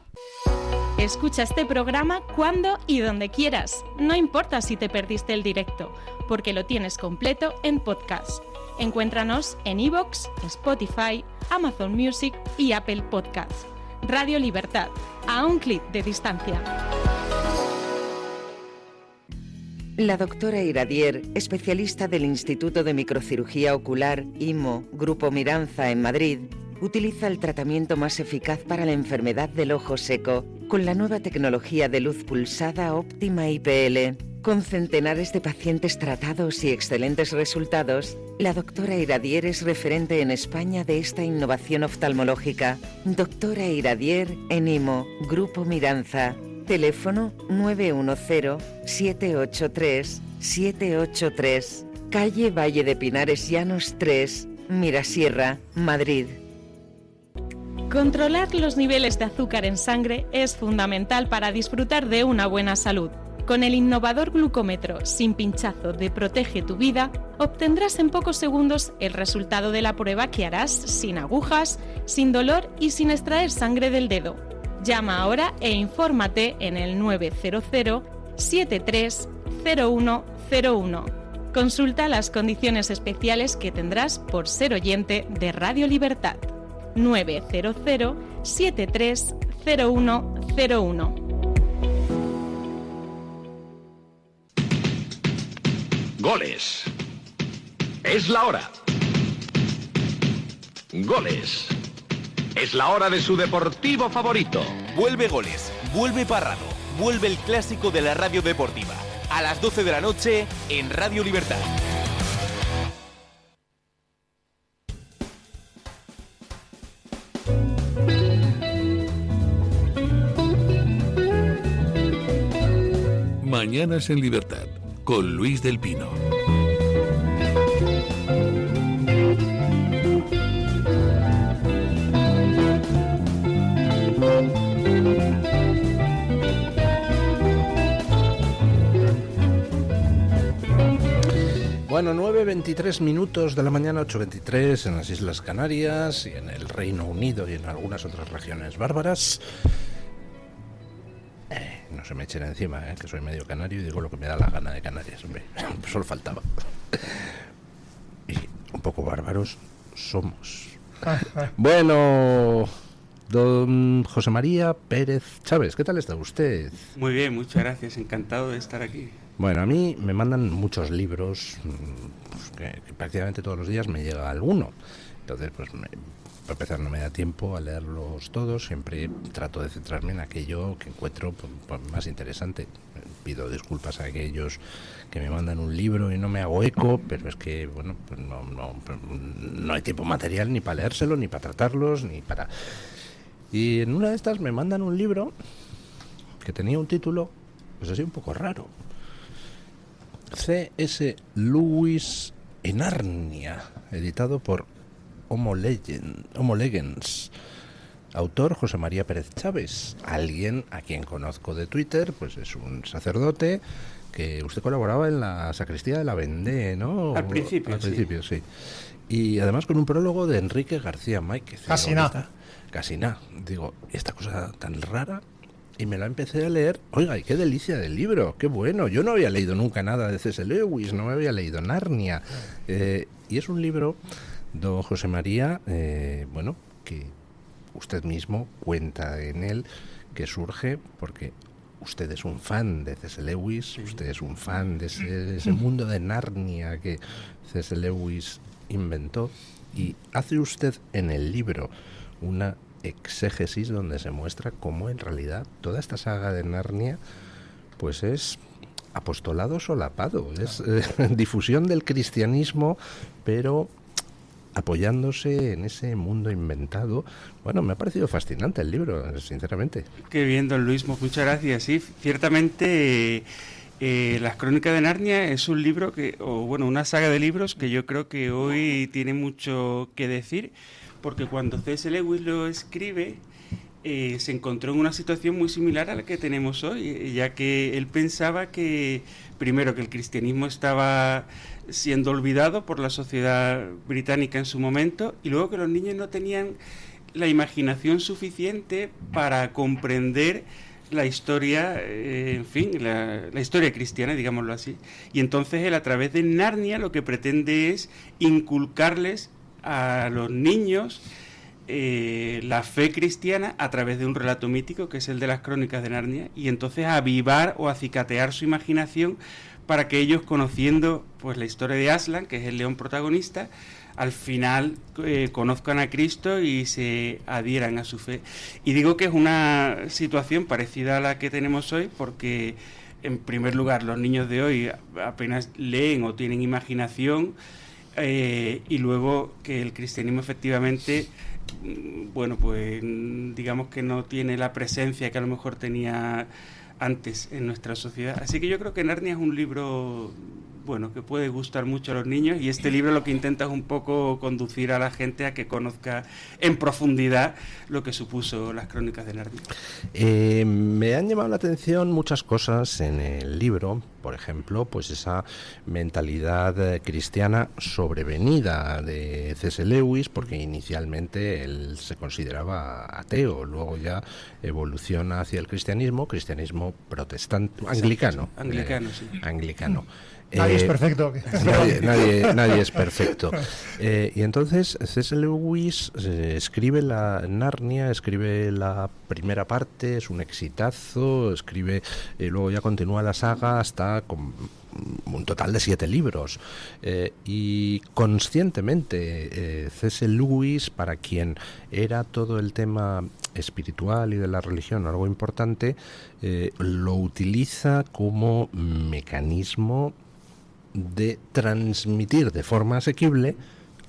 Escucha este programa cuando y donde quieras. No importa si te perdiste el directo, porque lo tienes completo en podcast. Encuéntranos en iVoox, Spotify, Amazon Music y Apple Podcasts. Radio Libertad, a un clic de distancia. La doctora Iradier, especialista del Instituto de Microcirugía Ocular, IMO, Grupo Miranza en Madrid, utiliza el tratamiento más eficaz para la enfermedad del ojo seco con la nueva tecnología de luz pulsada óptima IPL. Con centenares de pacientes tratados y excelentes resultados, la doctora Iradier es referente en España de esta innovación oftalmológica. Doctora Iradier en IMO, Grupo Miranza. Teléfono 910-783-783. Calle Valle de Pinares Llanos 3, Mirasierra, Madrid. Controlar los niveles de azúcar en sangre es fundamental para disfrutar de una buena salud. Con el innovador glucómetro sin pinchazo de Protege tu Vida, obtendrás en pocos segundos el resultado de la prueba que harás sin agujas, sin dolor y sin extraer sangre del dedo. Llama ahora e infórmate en el 900-730101. Consulta las condiciones especiales que tendrás por ser oyente de Radio Libertad. 900-730101. Goles. Es la hora. Goles. Es la hora de su deportivo favorito. Vuelve Goles, vuelve Parrado, vuelve el clásico de la radio deportiva. A las 12 de la noche en Radio Libertad. Mañanas en Libertad, con Luis del Pino. Bueno, 9:23 minutos de la mañana, 8:23 en las Islas Canarias y en el Reino Unido y en algunas otras regiones bárbaras. No se me echen encima, que soy medio canario y digo lo que me da la gana de Canarias, hombre. Solo faltaba. Y un poco bárbaros somos. Bueno, don José María Pérez Chávez, ¿qué tal está usted? Muy bien, muchas gracias, encantado de estar aquí. Bueno, a mí me mandan muchos libros, pues que prácticamente todos los días me llega alguno. Entonces, pues para empezar no me da tiempo a leerlos todos, siempre trato de centrarme en aquello que encuentro pues, más interesante. Pido disculpas a aquellos que me mandan un libro y no me hago eco, pero es que, bueno, pues no hay tiempo material ni para leérselo, ni para tratarlos, ni para... Y en una de estas me mandan un libro que tenía un título, pues así un poco raro. C.S. Lewis en Narnia, editado por Homo Legends. Autor José María Pérez Chávez, alguien a quien conozco de Twitter, pues es un sacerdote que usted colaboraba en la sacristía de la Vendée, ¿no? Al principio, sí. Y además con un prólogo de Enrique García Máquez. Casi nada. Digo, esta cosa tan rara... Y me la empecé a leer. Oiga, y qué delicia del libro, qué bueno. Yo no había leído nunca nada de C.S. Lewis, no me había leído Narnia. Y es un libro, don José María, bueno, que usted mismo cuenta en él, que surge porque usted es un fan de C.S. Lewis, usted es un fan de ese mundo de Narnia que C.S. Lewis inventó. Y hace usted en el libro una exégesis donde se muestra cómo en realidad toda esta saga de Narnia pues es apostolado solapado, es difusión del cristianismo, pero apoyándose en ese mundo inventado. Bueno, me ha parecido fascinante el libro, sinceramente. Qué bien, don Luis, muchas gracias. Sí, ciertamente Las Crónicas de Narnia es un libro una saga de libros que yo creo que hoy tiene mucho que decir, porque cuando C.S. Lewis lo escribe, se encontró en una situación muy similar a la que tenemos hoy, ya que él pensaba que, primero, que el cristianismo estaba siendo olvidado por la sociedad británica en su momento, y luego que los niños no tenían la imaginación suficiente para comprender la historia, la historia cristiana, digámoslo así. Y entonces él, a través de Narnia, lo que pretende es inculcarles a los niños la fe cristiana a través de un relato mítico que es el de las Crónicas de Narnia, y entonces avivar o acicatear su imaginación para que ellos, conociendo pues la historia de Aslan, que es el león protagonista, al final conozcan a Cristo y se adhieran a su fe. Y digo que es una situación parecida a la que tenemos hoy porque, en primer lugar, los niños de hoy apenas leen o tienen imaginación, y luego que el cristianismo efectivamente, bueno, pues digamos que no tiene la presencia que a lo mejor tenía antes en nuestra sociedad. Así que yo creo que Narnia es un libro, bueno, que puede gustar mucho a los niños, y este libro lo que intenta es un poco conducir a la gente a que conozca en profundidad lo que supuso las Crónicas de Narnia. Me han llamado la atención muchas cosas en el libro, por ejemplo, pues esa mentalidad cristiana sobrevenida de C.S. Lewis, porque inicialmente él se consideraba ateo, luego ya evoluciona hacia el cristianismo protestante, anglicano. Anglicano. Nadie es perfecto. Nadie es perfecto. Y entonces C.S. Lewis escribe la Narnia, escribe la primera parte, es un exitazo, luego ya continúa la saga hasta con un total de 7 libros. Y conscientemente C.S. Lewis, para quien era todo el tema espiritual y de la religión algo importante, lo utiliza como mecanismo de transmitir de forma asequible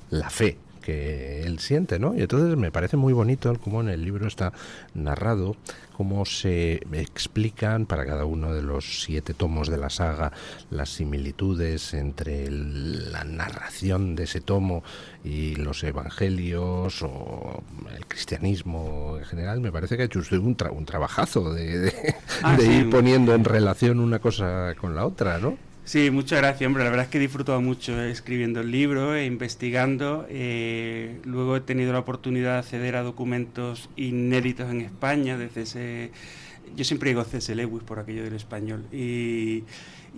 la fe que él siente, ¿no? Y entonces me parece muy bonito cómo en el libro está narrado, cómo se explican para cada uno de los 7 tomos de la saga las similitudes entre la narración de ese tomo y los evangelios o el cristianismo en general. Me parece que ha hecho usted un trabajazo de ir poniendo en relación una cosa con la otra, ¿no? Sí, muchas gracias, hombre. La verdad es que he disfrutado mucho escribiendo el libro, investigando. Luego he tenido la oportunidad de acceder a documentos inéditos en España de C.S. Yo siempre digo C.S. Lewis por aquello del español. Y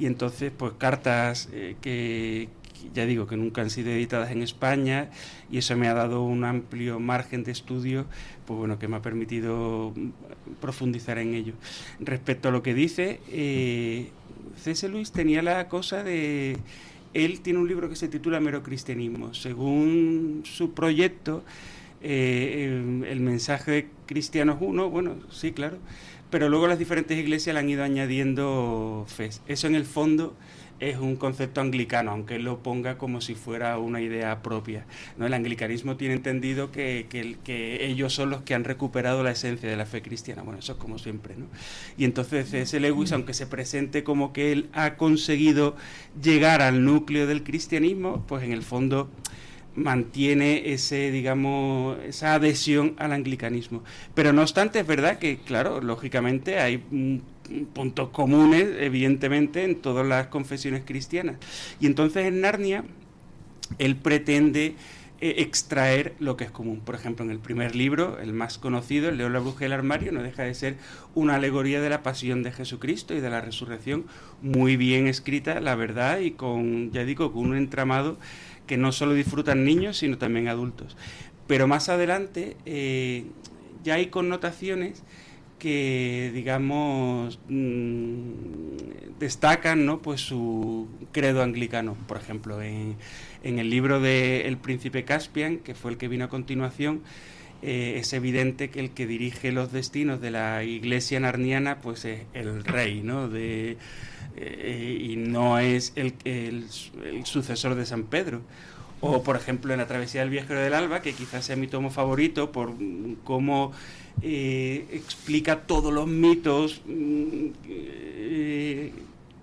entonces, pues cartas que ya digo, que nunca han sido editadas en España, y eso me ha dado un amplio margen de estudio, pues bueno, que me ha permitido profundizar en ello. Respecto a lo que dice, C.S. Lewis tenía la cosa de... Él tiene un libro que se titula Mero Cristianismo. Según su proyecto, el mensaje de Cristianos 1, bueno, sí, claro, pero luego las diferentes iglesias le han ido añadiendo fe. Eso en el fondo es un concepto anglicano, aunque él lo ponga como si fuera una idea propia, ¿no? El anglicanismo tiene entendido que ellos son los que han recuperado la esencia de la fe cristiana. Bueno, eso es como siempre, ¿no? Y entonces C.S. Lewis, aunque se presente como que él ha conseguido llegar al núcleo del cristianismo, pues en el fondo mantiene esa adhesión al anglicanismo. Pero no obstante, es verdad que, claro, lógicamente hay puntos comunes, evidentemente, en todas las confesiones cristianas. Y entonces en Narnia él pretende extraer lo que es común. Por ejemplo, en el primer libro, el más conocido, El león, la bruja y el armario, no deja de ser una alegoría de la pasión de Jesucristo y de la resurrección, muy bien escrita, la verdad, y con, ya digo, con un entramado que no solo disfrutan niños, sino también adultos. Pero más adelante ya hay connotaciones que, digamos, destacan, ¿no?, pues su credo anglicano. Por ejemplo, en el libro de El príncipe Caspian, que fue el que vino a continuación, es evidente que el que dirige los destinos de la iglesia narniana pues es el rey, ¿no?, y no es el sucesor de San Pedro. O, por ejemplo, en La travesía del viajero del alba, que quizás sea mi tomo favorito por cómo explica todos los mitos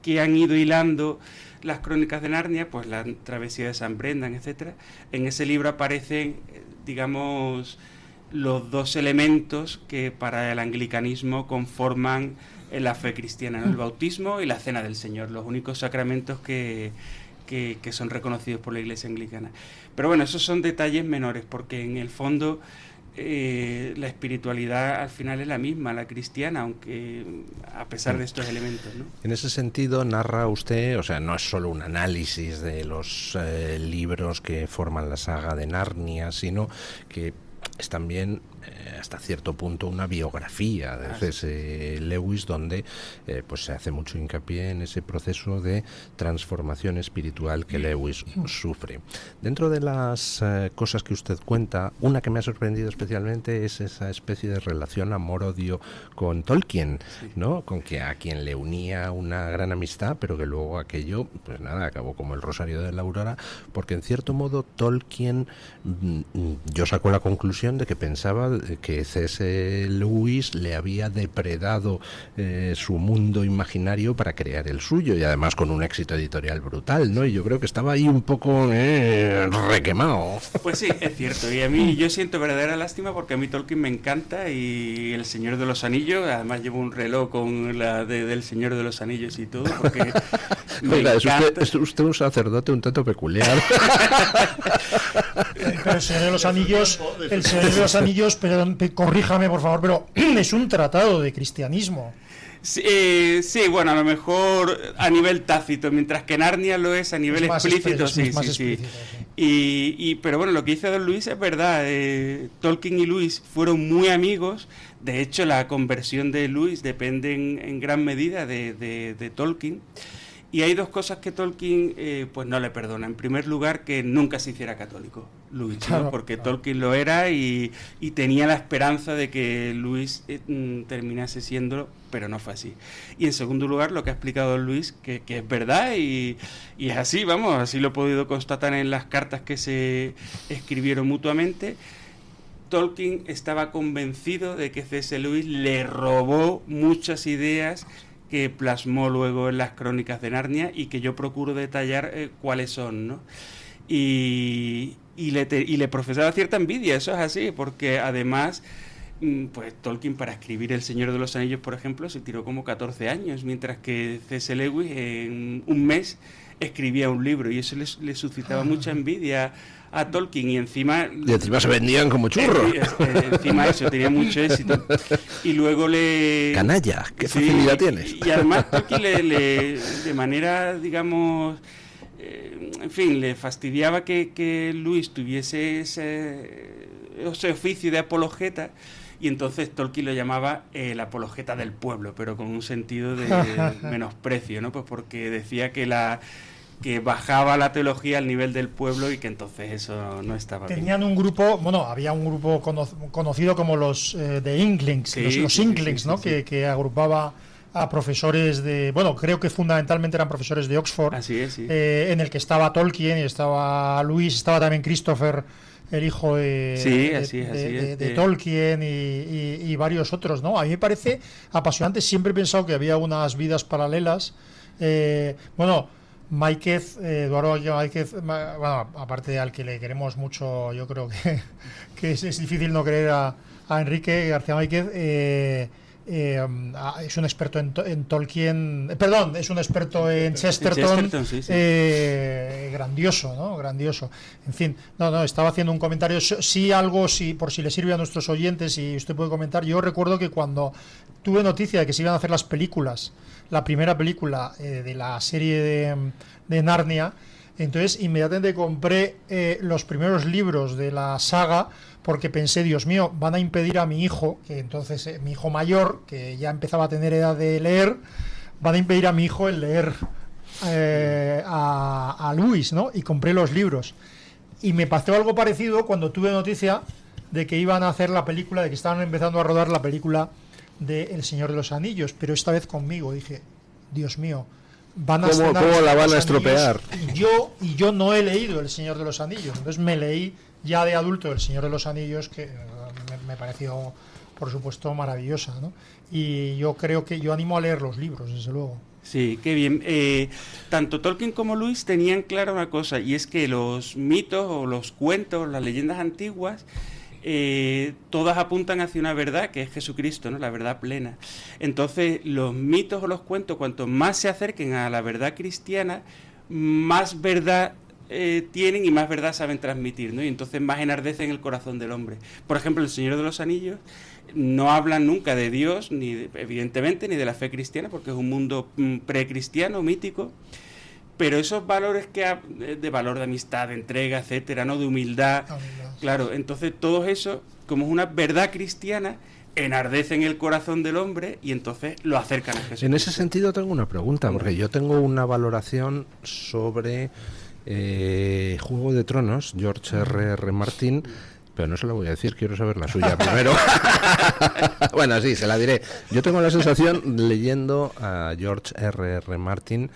que han ido hilando las crónicas de Narnia, pues la travesía de San Brendan, etcétera. En ese libro aparecen, digamos, los dos elementos que para el anglicanismo conforman la fe cristiana, ¿no?, el bautismo y la cena del Señor, los únicos sacramentos que son reconocidos por la Iglesia anglicana. Pero bueno, esos son detalles menores, porque en el fondo la espiritualidad al final es la misma, la cristiana, aunque a pesar de estos elementos, ¿no? En ese sentido narra usted, o sea, no es solo un análisis de los libros que forman la saga de Narnia, sino que es también hasta cierto punto una biografía de C.S. Lewis, donde pues se hace mucho hincapié en ese proceso de transformación espiritual que Lewis sufre. Dentro de las cosas que usted cuenta, una que me ha sorprendido especialmente es esa especie de relación amor-odio con Tolkien, ¿no?, con que a quien le unía una gran amistad, pero que luego aquello, pues nada, acabó como el Rosario de la Aurora, porque en cierto modo Tolkien, yo saco la conclusión de que pensaba que C.S. Lewis le había depredado su mundo imaginario para crear el suyo, y además con un éxito editorial brutal, ¿no? Y yo creo que estaba ahí un poco requemado. Pues sí, es cierto, y a mí yo siento verdadera lástima, porque a mí Tolkien me encanta, y El Señor de los Anillos, además llevo un reloj con la del Señor de los Anillos y todo, porque Oiga, es usted un sacerdote un tanto peculiar. Pero el Señor de los Anillos, perdón, corríjame por favor, pero es un tratado de cristianismo. Sí, bueno, a lo mejor a nivel tácito, mientras que Narnia lo es a nivel explícito, sí. Pero bueno, lo que dice don Luis es verdad. Tolkien y Lewis fueron muy amigos. De hecho, la conversión de Lewis depende en gran medida de Tolkien. Y hay dos cosas que Tolkien pues no le perdona. En primer lugar, que nunca se hiciera católico Lewis, ¿no? Claro, porque Tolkien lo era y tenía la esperanza de que Lewis terminase siéndolo, pero no fue así. Y en segundo lugar, lo que ha explicado Lewis, que es verdad y es así, vamos, así lo he podido constatar en las cartas que se escribieron mutuamente. Tolkien estaba convencido de que C.S. Lewis le robó muchas ideas que plasmó luego en las crónicas de Narnia, y que yo procuro detallar cuáles son, ¿no? Y le profesaba cierta envidia, eso es así, porque además, pues Tolkien para escribir El Señor de los Anillos, por ejemplo, se tiró como 14 años, mientras que C.S. Lewis en un mes escribía un libro, y eso le suscitaba mucha envidia a Tolkien, y encima se vendían como churros. Encima eso, tenía mucho éxito. Y luego Canalla, qué facilidad tienes. Y además Tolkien de manera, digamos, en fin, le fastidiaba que Lewis tuviese ese oficio de apologeta, y entonces Tolkien lo llamaba el apologeta del pueblo, pero con un sentido de menosprecio, ¿no? Pues porque decía que bajaba la teología al nivel del pueblo y que entonces eso no estaba bien. Tenían un grupo, había un grupo conocido como los de Inklings, sí, los Inklings, ¿no? Sí. Que agrupaba a profesores creo que fundamentalmente eran profesores de Oxford. Así es, sí. En el que estaba Tolkien y estaba Lewis, estaba también Christopher, el hijo de Tolkien y varios otros, ¿no? A mí me parece apasionante. Siempre he pensado que había unas vidas paralelas. Máiquez, Eduardo Máiquez, aparte al que le queremos mucho, yo creo que es difícil no querer a Enrique García Máiquez. Es un experto en Tolkien, es un experto en Chesterton, sí. Grandioso, ¿no? Grandioso. En fin, estaba haciendo un comentario, por si le sirve a nuestros oyentes y usted puede comentar. Yo recuerdo que cuando tuve noticia de que se iban a hacer las películas, la primera película de la serie de Narnia, entonces inmediatamente compré los primeros libros de la saga, porque pensé, Dios mío, van a impedir a mi hijo, que entonces mi hijo mayor, que ya empezaba a tener edad de leer, van a impedir a mi hijo el leer a Lewis, ¿no? Y compré los libros. Y me pasó algo parecido cuando tuve noticia de que iban a hacer la película, de que estaban empezando a rodar la película de El Señor de los Anillos, pero esta vez conmigo. Dije, Dios mío, van a ¿Cómo la van a estropear? Y yo no he leído El Señor de los Anillos, entonces me leí ya de adulto El Señor de los Anillos, que me pareció, por supuesto, maravillosa, ¿no? Y yo creo que yo animo a leer los libros, desde luego. Sí, qué bien. Tanto Tolkien como Lewis tenían clara una cosa, y es que los mitos o los cuentos, las leyendas antiguas, todas apuntan hacia una verdad, que es Jesucristo, ¿no? La verdad plena. Entonces, los mitos o los cuentos, cuanto más se acerquen a la verdad cristiana, más verdad tienen y más verdad saben transmitir, ¿no? Y entonces más enardecen el corazón del hombre. Por ejemplo, El Señor de los Anillos no hablan nunca de Dios, evidentemente, ni de la fe cristiana, porque es un mundo precristiano, mítico, pero esos valores de valor de amistad, de entrega, etcétera, ¿no? De humildad, claro, entonces todo eso, como es una verdad cristiana, enardecen el corazón del hombre y entonces lo acercan a Jesús. En ese sentido tengo una pregunta, porque yo tengo una valoración sobre Juego de Tronos, George R.R. Martin, pero no se la voy a decir, quiero saber la suya primero. Bueno, sí, se la diré. Yo tengo la sensación, leyendo a George R.R. Martin,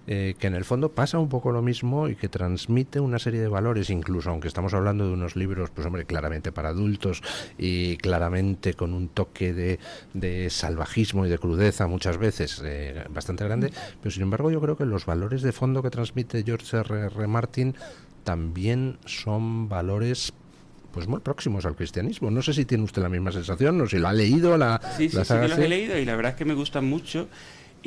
que en el fondo pasa un poco lo mismo y que transmite una serie de valores, incluso aunque estamos hablando de unos libros, pues hombre, claramente para adultos y claramente con un toque de salvajismo y de crudeza muchas veces bastante grande, pero sin embargo yo creo que los valores de fondo que transmite George R.R. Martin también son valores pues muy próximos al cristianismo. No sé si tiene usted la misma sensación o si lo ha leído Sí, que los he leído y la verdad es que me gustan mucho.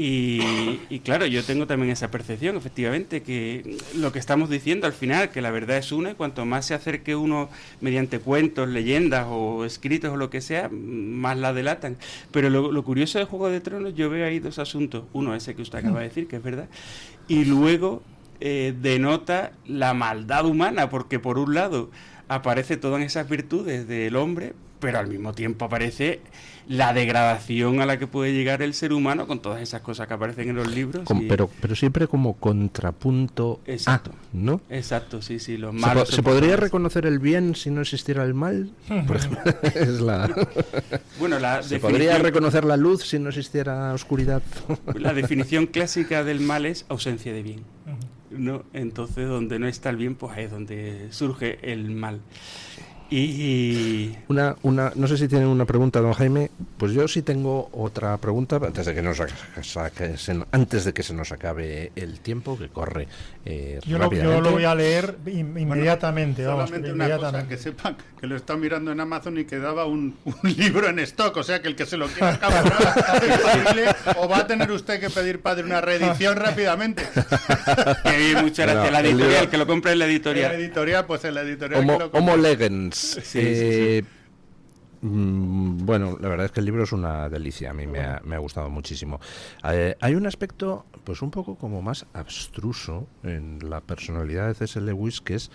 Y claro, yo tengo también esa percepción, efectivamente, que lo que estamos diciendo al final, que la verdad es una, y cuanto más se acerque uno mediante cuentos, leyendas o escritos o lo que sea, más la delatan. Pero lo curioso de Juego de Tronos, yo veo ahí dos asuntos. Uno, ese que usted acaba de decir, que es verdad, y luego denota la maldad humana, porque por un lado aparece todas esas virtudes del hombre, pero al mismo tiempo aparece la degradación a la que puede llegar el ser humano con todas esas cosas que aparecen en los libros. Pero siempre como contrapunto. Exacto. ¿No? Exacto, sí, los malos. ¿Se podría reconocer el bien si no existiera el mal? Por ejemplo, ¿Se podría reconocer la luz si no existiera oscuridad? La definición clásica del mal es ausencia de bien, ¿no? Entonces, donde no está el bien, pues ahí es donde surge el mal. Y no sé si tienen una pregunta, don Jaime. Pues yo sí tengo otra pregunta antes de que se nos acabe el tiempo que corre rápidamente. Yo lo voy a leer inmediatamente. Solamente una cosa, que sepan que lo está mirando en Amazon y quedaba un libro en stock, o sea que el que se lo quiera acabar o va a tener usted que pedir, padre, una reedición rápidamente. Muchas gracias. La editorial, que lo compre en la editorial. En la editorial, pues en la editorial. Homo Legens. Bueno, la verdad es que el libro es una delicia, a mí me ha gustado muchísimo. Hay un aspecto pues un poco como más abstruso en la personalidad de C.S. Lewis, que es,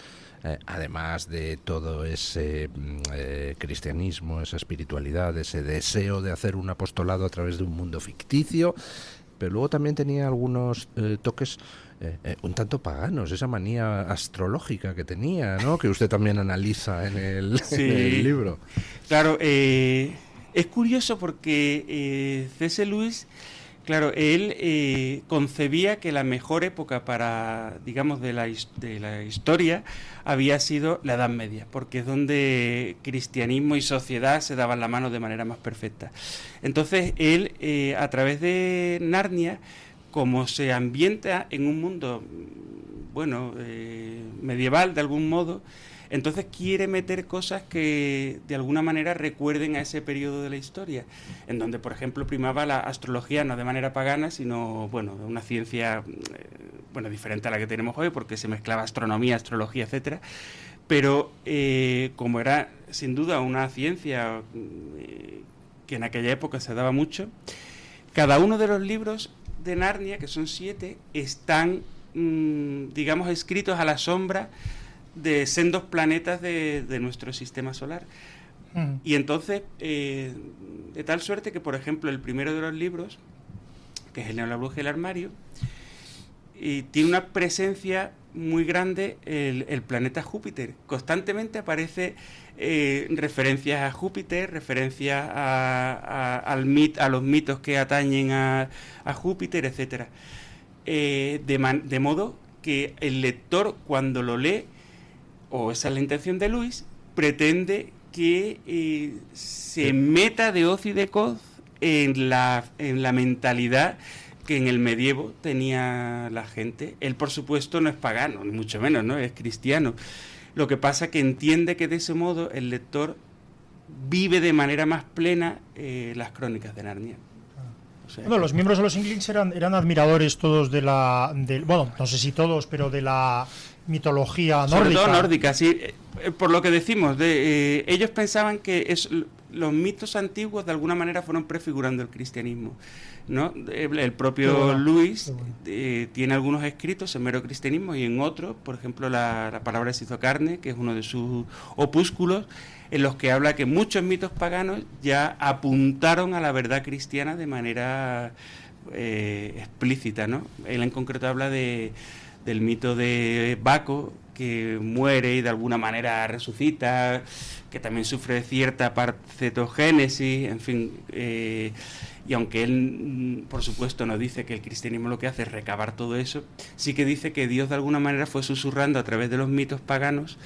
además de todo ese cristianismo, esa espiritualidad, ese deseo de hacer un apostolado a través de un mundo ficticio, pero luego también tenía algunos toques un tanto paganos, esa manía astrológica que tenía, ¿no? Que usted también analiza en el libro. Claro, es curioso porque C.S. Lewis, claro, él concebía que la mejor época para, digamos, de la historia había sido la Edad Media, porque es donde cristianismo y sociedad se daban la mano de manera más perfecta. Entonces, él, a través de Narnia, como se ambienta en un mundo, bueno, medieval de algún modo, entonces quiere meter cosas que de alguna manera recuerden a ese periodo de la historia, en donde, por ejemplo, primaba la astrología no de manera pagana, sino, bueno, una ciencia, bueno, diferente a la que tenemos hoy, porque se mezclaba astronomía, astrología, etcétera. Pero como era sin duda una ciencia que en aquella época se daba mucho, cada uno de los libros de Narnia, que son 7, están, digamos, escritos a la sombra de sendos planetas de nuestro sistema solar. Y entonces, de tal suerte que, por ejemplo, el primero de los libros, que es El León, la Bruja y el Armario, tiene una presencia muy grande el planeta Júpiter. Constantemente aparece referencias a Júpiter, referencias a los mitos que atañen a Júpiter, etcétera. De modo que el lector, cuando lo lee, o esa es la intención de Lewis, pretende que se meta de hoz y de coz en la mentalidad que en el medievo tenía la gente. Él, por supuesto, no es pagano, ni mucho menos, ¿no? Es cristiano. Lo que pasa que entiende que de ese modo el lector vive de manera más plena las crónicas de Narnia. O sea, bueno, los miembros de los Inklings eran admiradores todos bueno, no sé si todos, pero de la mitología nórdica. Sobre todo nórdica, sí. Por lo que decimos, ellos pensaban que los mitos antiguos de alguna manera fueron prefigurando el cristianismo, ¿no? El propio Lewis tiene algunos escritos en mero cristianismo y en otros, por ejemplo, la palabra se hizo carne, que es uno de sus opúsculos, en los que habla que muchos mitos paganos ya apuntaron a la verdad cristiana de manera explícita, ¿no? Él en concreto habla del mito de Baco, que muere y de alguna manera resucita, que también sufre cierta parcetogénesis, en fin, y aunque él, por supuesto, no dice que el cristianismo lo que hace es recabar todo eso, sí que dice que Dios de alguna manera fue susurrando a través de los mitos paganos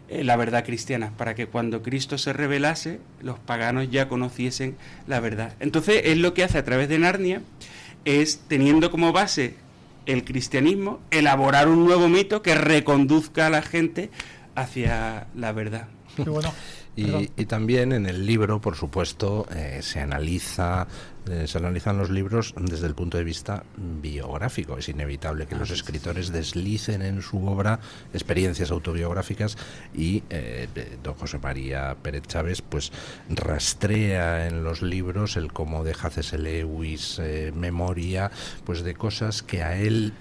la verdad cristiana, para que cuando Cristo se revelase, los paganos ya conociesen la verdad. Entonces, él lo que hace a través de Narnia es, teniendo como base el cristianismo, elaborar un nuevo mito que reconduzca a la gente hacia la verdad. Qué bueno. Y también en el libro, por supuesto, se analizan los libros desde el punto de vista biográfico. Es inevitable que los escritores deslicen en su obra experiencias autobiográficas y don José María Pérez Chávez pues rastrea en los libros el cómo deja C.S. Lewis memoria pues de cosas que a él,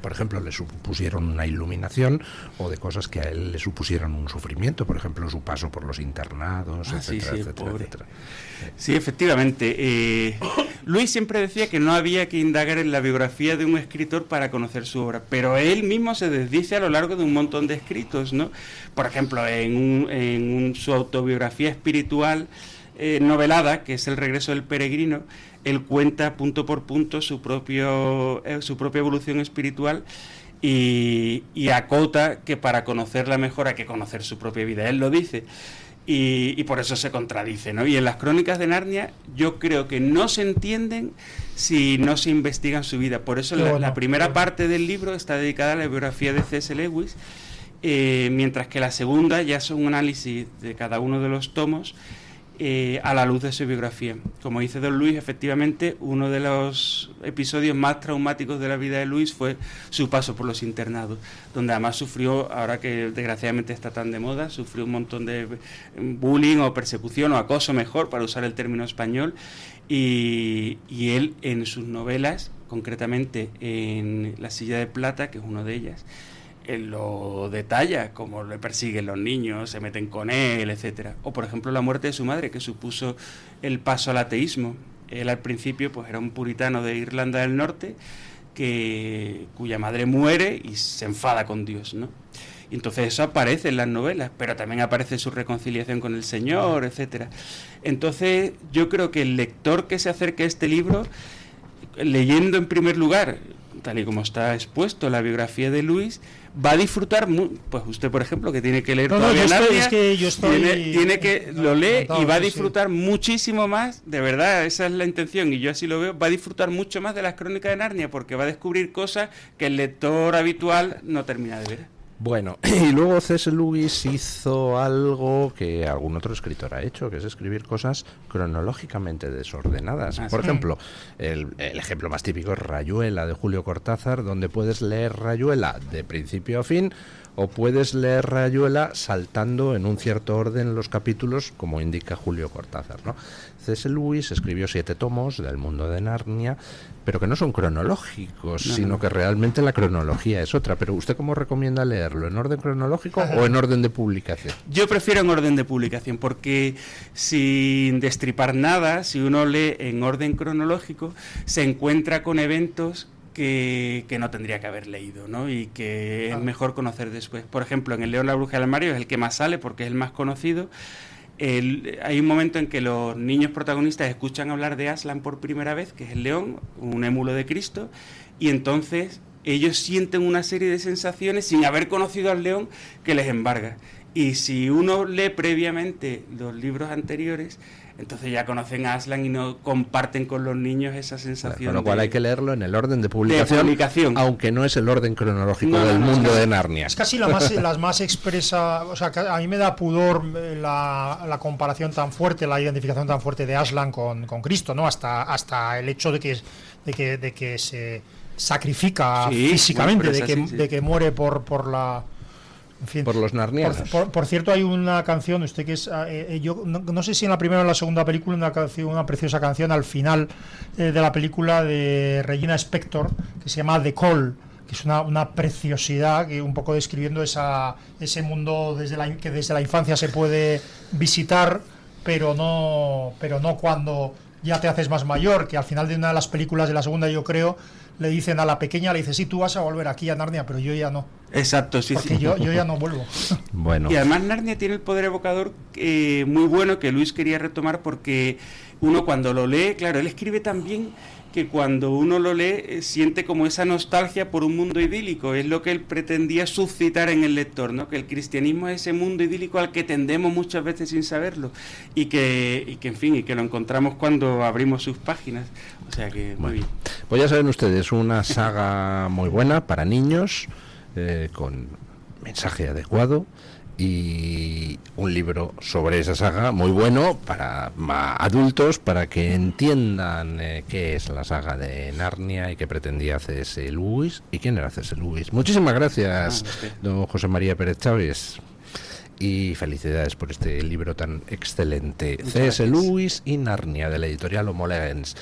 por ejemplo, le supusieron una iluminación, o de cosas que a él le supusieron un sufrimiento, por ejemplo, su paso por los internados, etcétera. Sí, efectivamente. Luis siempre decía que no había que indagar en la biografía de un escritor para conocer su obra, pero él mismo se desdice a lo largo de un montón de escritos, ¿no? Por ejemplo, en su autobiografía espiritual novelada, que es El regreso del peregrino, él cuenta punto por punto su propia evolución espiritual y acota que para conocerla mejor hay que conocer su propia vida. Él lo dice. Y por eso se contradice, ¿no? Y en las crónicas de Narnia yo creo que no se entienden si no se investigan su vida. Por eso la primera parte del libro está dedicada a la biografía de C.S. Lewis, mientras que la segunda ya son un análisis de cada uno de los tomos a la luz de su biografía. Como dice don Luis, efectivamente, uno de los episodios más traumáticos de la vida de Luis fue su paso por los internados, donde además sufrió, ahora que desgraciadamente está tan de moda, sufrió un montón de bullying o persecución o acoso, mejor, para usar el término español, y él en sus novelas, concretamente en La silla de plata, que es una de ellas, él lo detalla, como le persiguen los niños, se meten con él, etcétera. O por ejemplo la muerte de su madre, que supuso el paso al ateísmo. Él al principio pues era un puritano de Irlanda del Norte cuya madre muere y se enfada con Dios, ¿no? Y entonces eso aparece en las novelas, pero también aparece su reconciliación con el Señor, etcétera. Entonces yo creo que el lector que se acerque a este libro, leyendo en primer lugar, tal y como está expuesto la biografía de Luis, va a disfrutar, pues usted por ejemplo, que tiene que leer todavía Narnia, tiene que lo lee y va a disfrutar muchísimo más, de verdad, esa es la intención y yo así lo veo, va a disfrutar mucho más de las crónicas de Narnia, porque va a descubrir cosas que el lector habitual no termina de ver. Bueno, y luego C.S. Lewis hizo algo que algún otro escritor ha hecho, que es escribir cosas cronológicamente desordenadas. Por ejemplo, el ejemplo más típico es Rayuela, de Julio Cortázar, donde puedes leer Rayuela de principio a fin, o puedes leer Rayuela saltando en un cierto orden los capítulos, como indica Julio Cortázar, ¿no? C.S. Lewis escribió 7 tomos del mundo de Narnia, pero que no son cronológicos, sino que realmente la cronología es otra. Pero ¿usted cómo recomienda leerlo? ¿En orden cronológico o en orden de publicación? Yo prefiero en orden de publicación, porque sin destripar nada, si uno lee en orden cronológico, se encuentra con eventos que no tendría que haber leído, ¿no? Y que es mejor conocer después. Por ejemplo, en El León, la Bruja y el Armario es el que más sale porque es el más conocido. Hay un momento en que los niños protagonistas escuchan hablar de Aslan por primera vez, que es el león, un émulo de Cristo, y entonces ellos sienten una serie de sensaciones sin haber conocido al león que les embarga. Y si uno lee previamente los libros anteriores, entonces ya conocen a Aslan y no comparten con los niños esa sensación. Con lo cual hay que leerlo en el orden de publicación, aunque no es el orden cronológico del mundo de Narnia. Es casi las más expresa, o sea, a mí me da pudor la comparación tan fuerte, la identificación tan fuerte de Aslan con Cristo, ¿no? Hasta el hecho de que se sacrifica físicamente, de que muere por la... En fin, por los narnianos. Por cierto, hay una canción, usted que es, yo no sé si en la primera o en la segunda película, una preciosa canción al final de la película de Regina Spektor, que se llama The Call, que es una preciosidad, que un poco describiendo ese mundo que desde la infancia se puede visitar, pero no cuando ya te haces más mayor, que al final de una de las películas de la segunda, yo creo, le dicen a la pequeña, le dice, sí, tú vas a volver aquí a Narnia, pero yo ya no. Exacto, sí, porque yo ya no vuelvo. Bueno. Y además Narnia tiene el poder evocador muy bueno, que Luis quería retomar, porque uno cuando lo lee, claro, él escribe tan bien que cuando uno lo lee siente como esa nostalgia por un mundo idílico. Es lo que él pretendía suscitar en el lector, ¿no? Que el cristianismo es ese mundo idílico al que tendemos muchas veces sin saberlo, y que en fin, y que lo encontramos cuando abrimos sus páginas. O sea que muy bien. Pues ya saben ustedes, una saga muy buena para niños, con mensaje adecuado, y un libro sobre esa saga muy bueno para adultos, para que entiendan qué es la saga de Narnia y qué pretendía C.S. Lewis y quién era C.S. Lewis. Muchísimas gracias, don José María Pérez Chávez, y felicidades por este libro tan excelente. C.S. Lewis y Narnia, de la editorial Homo Legens.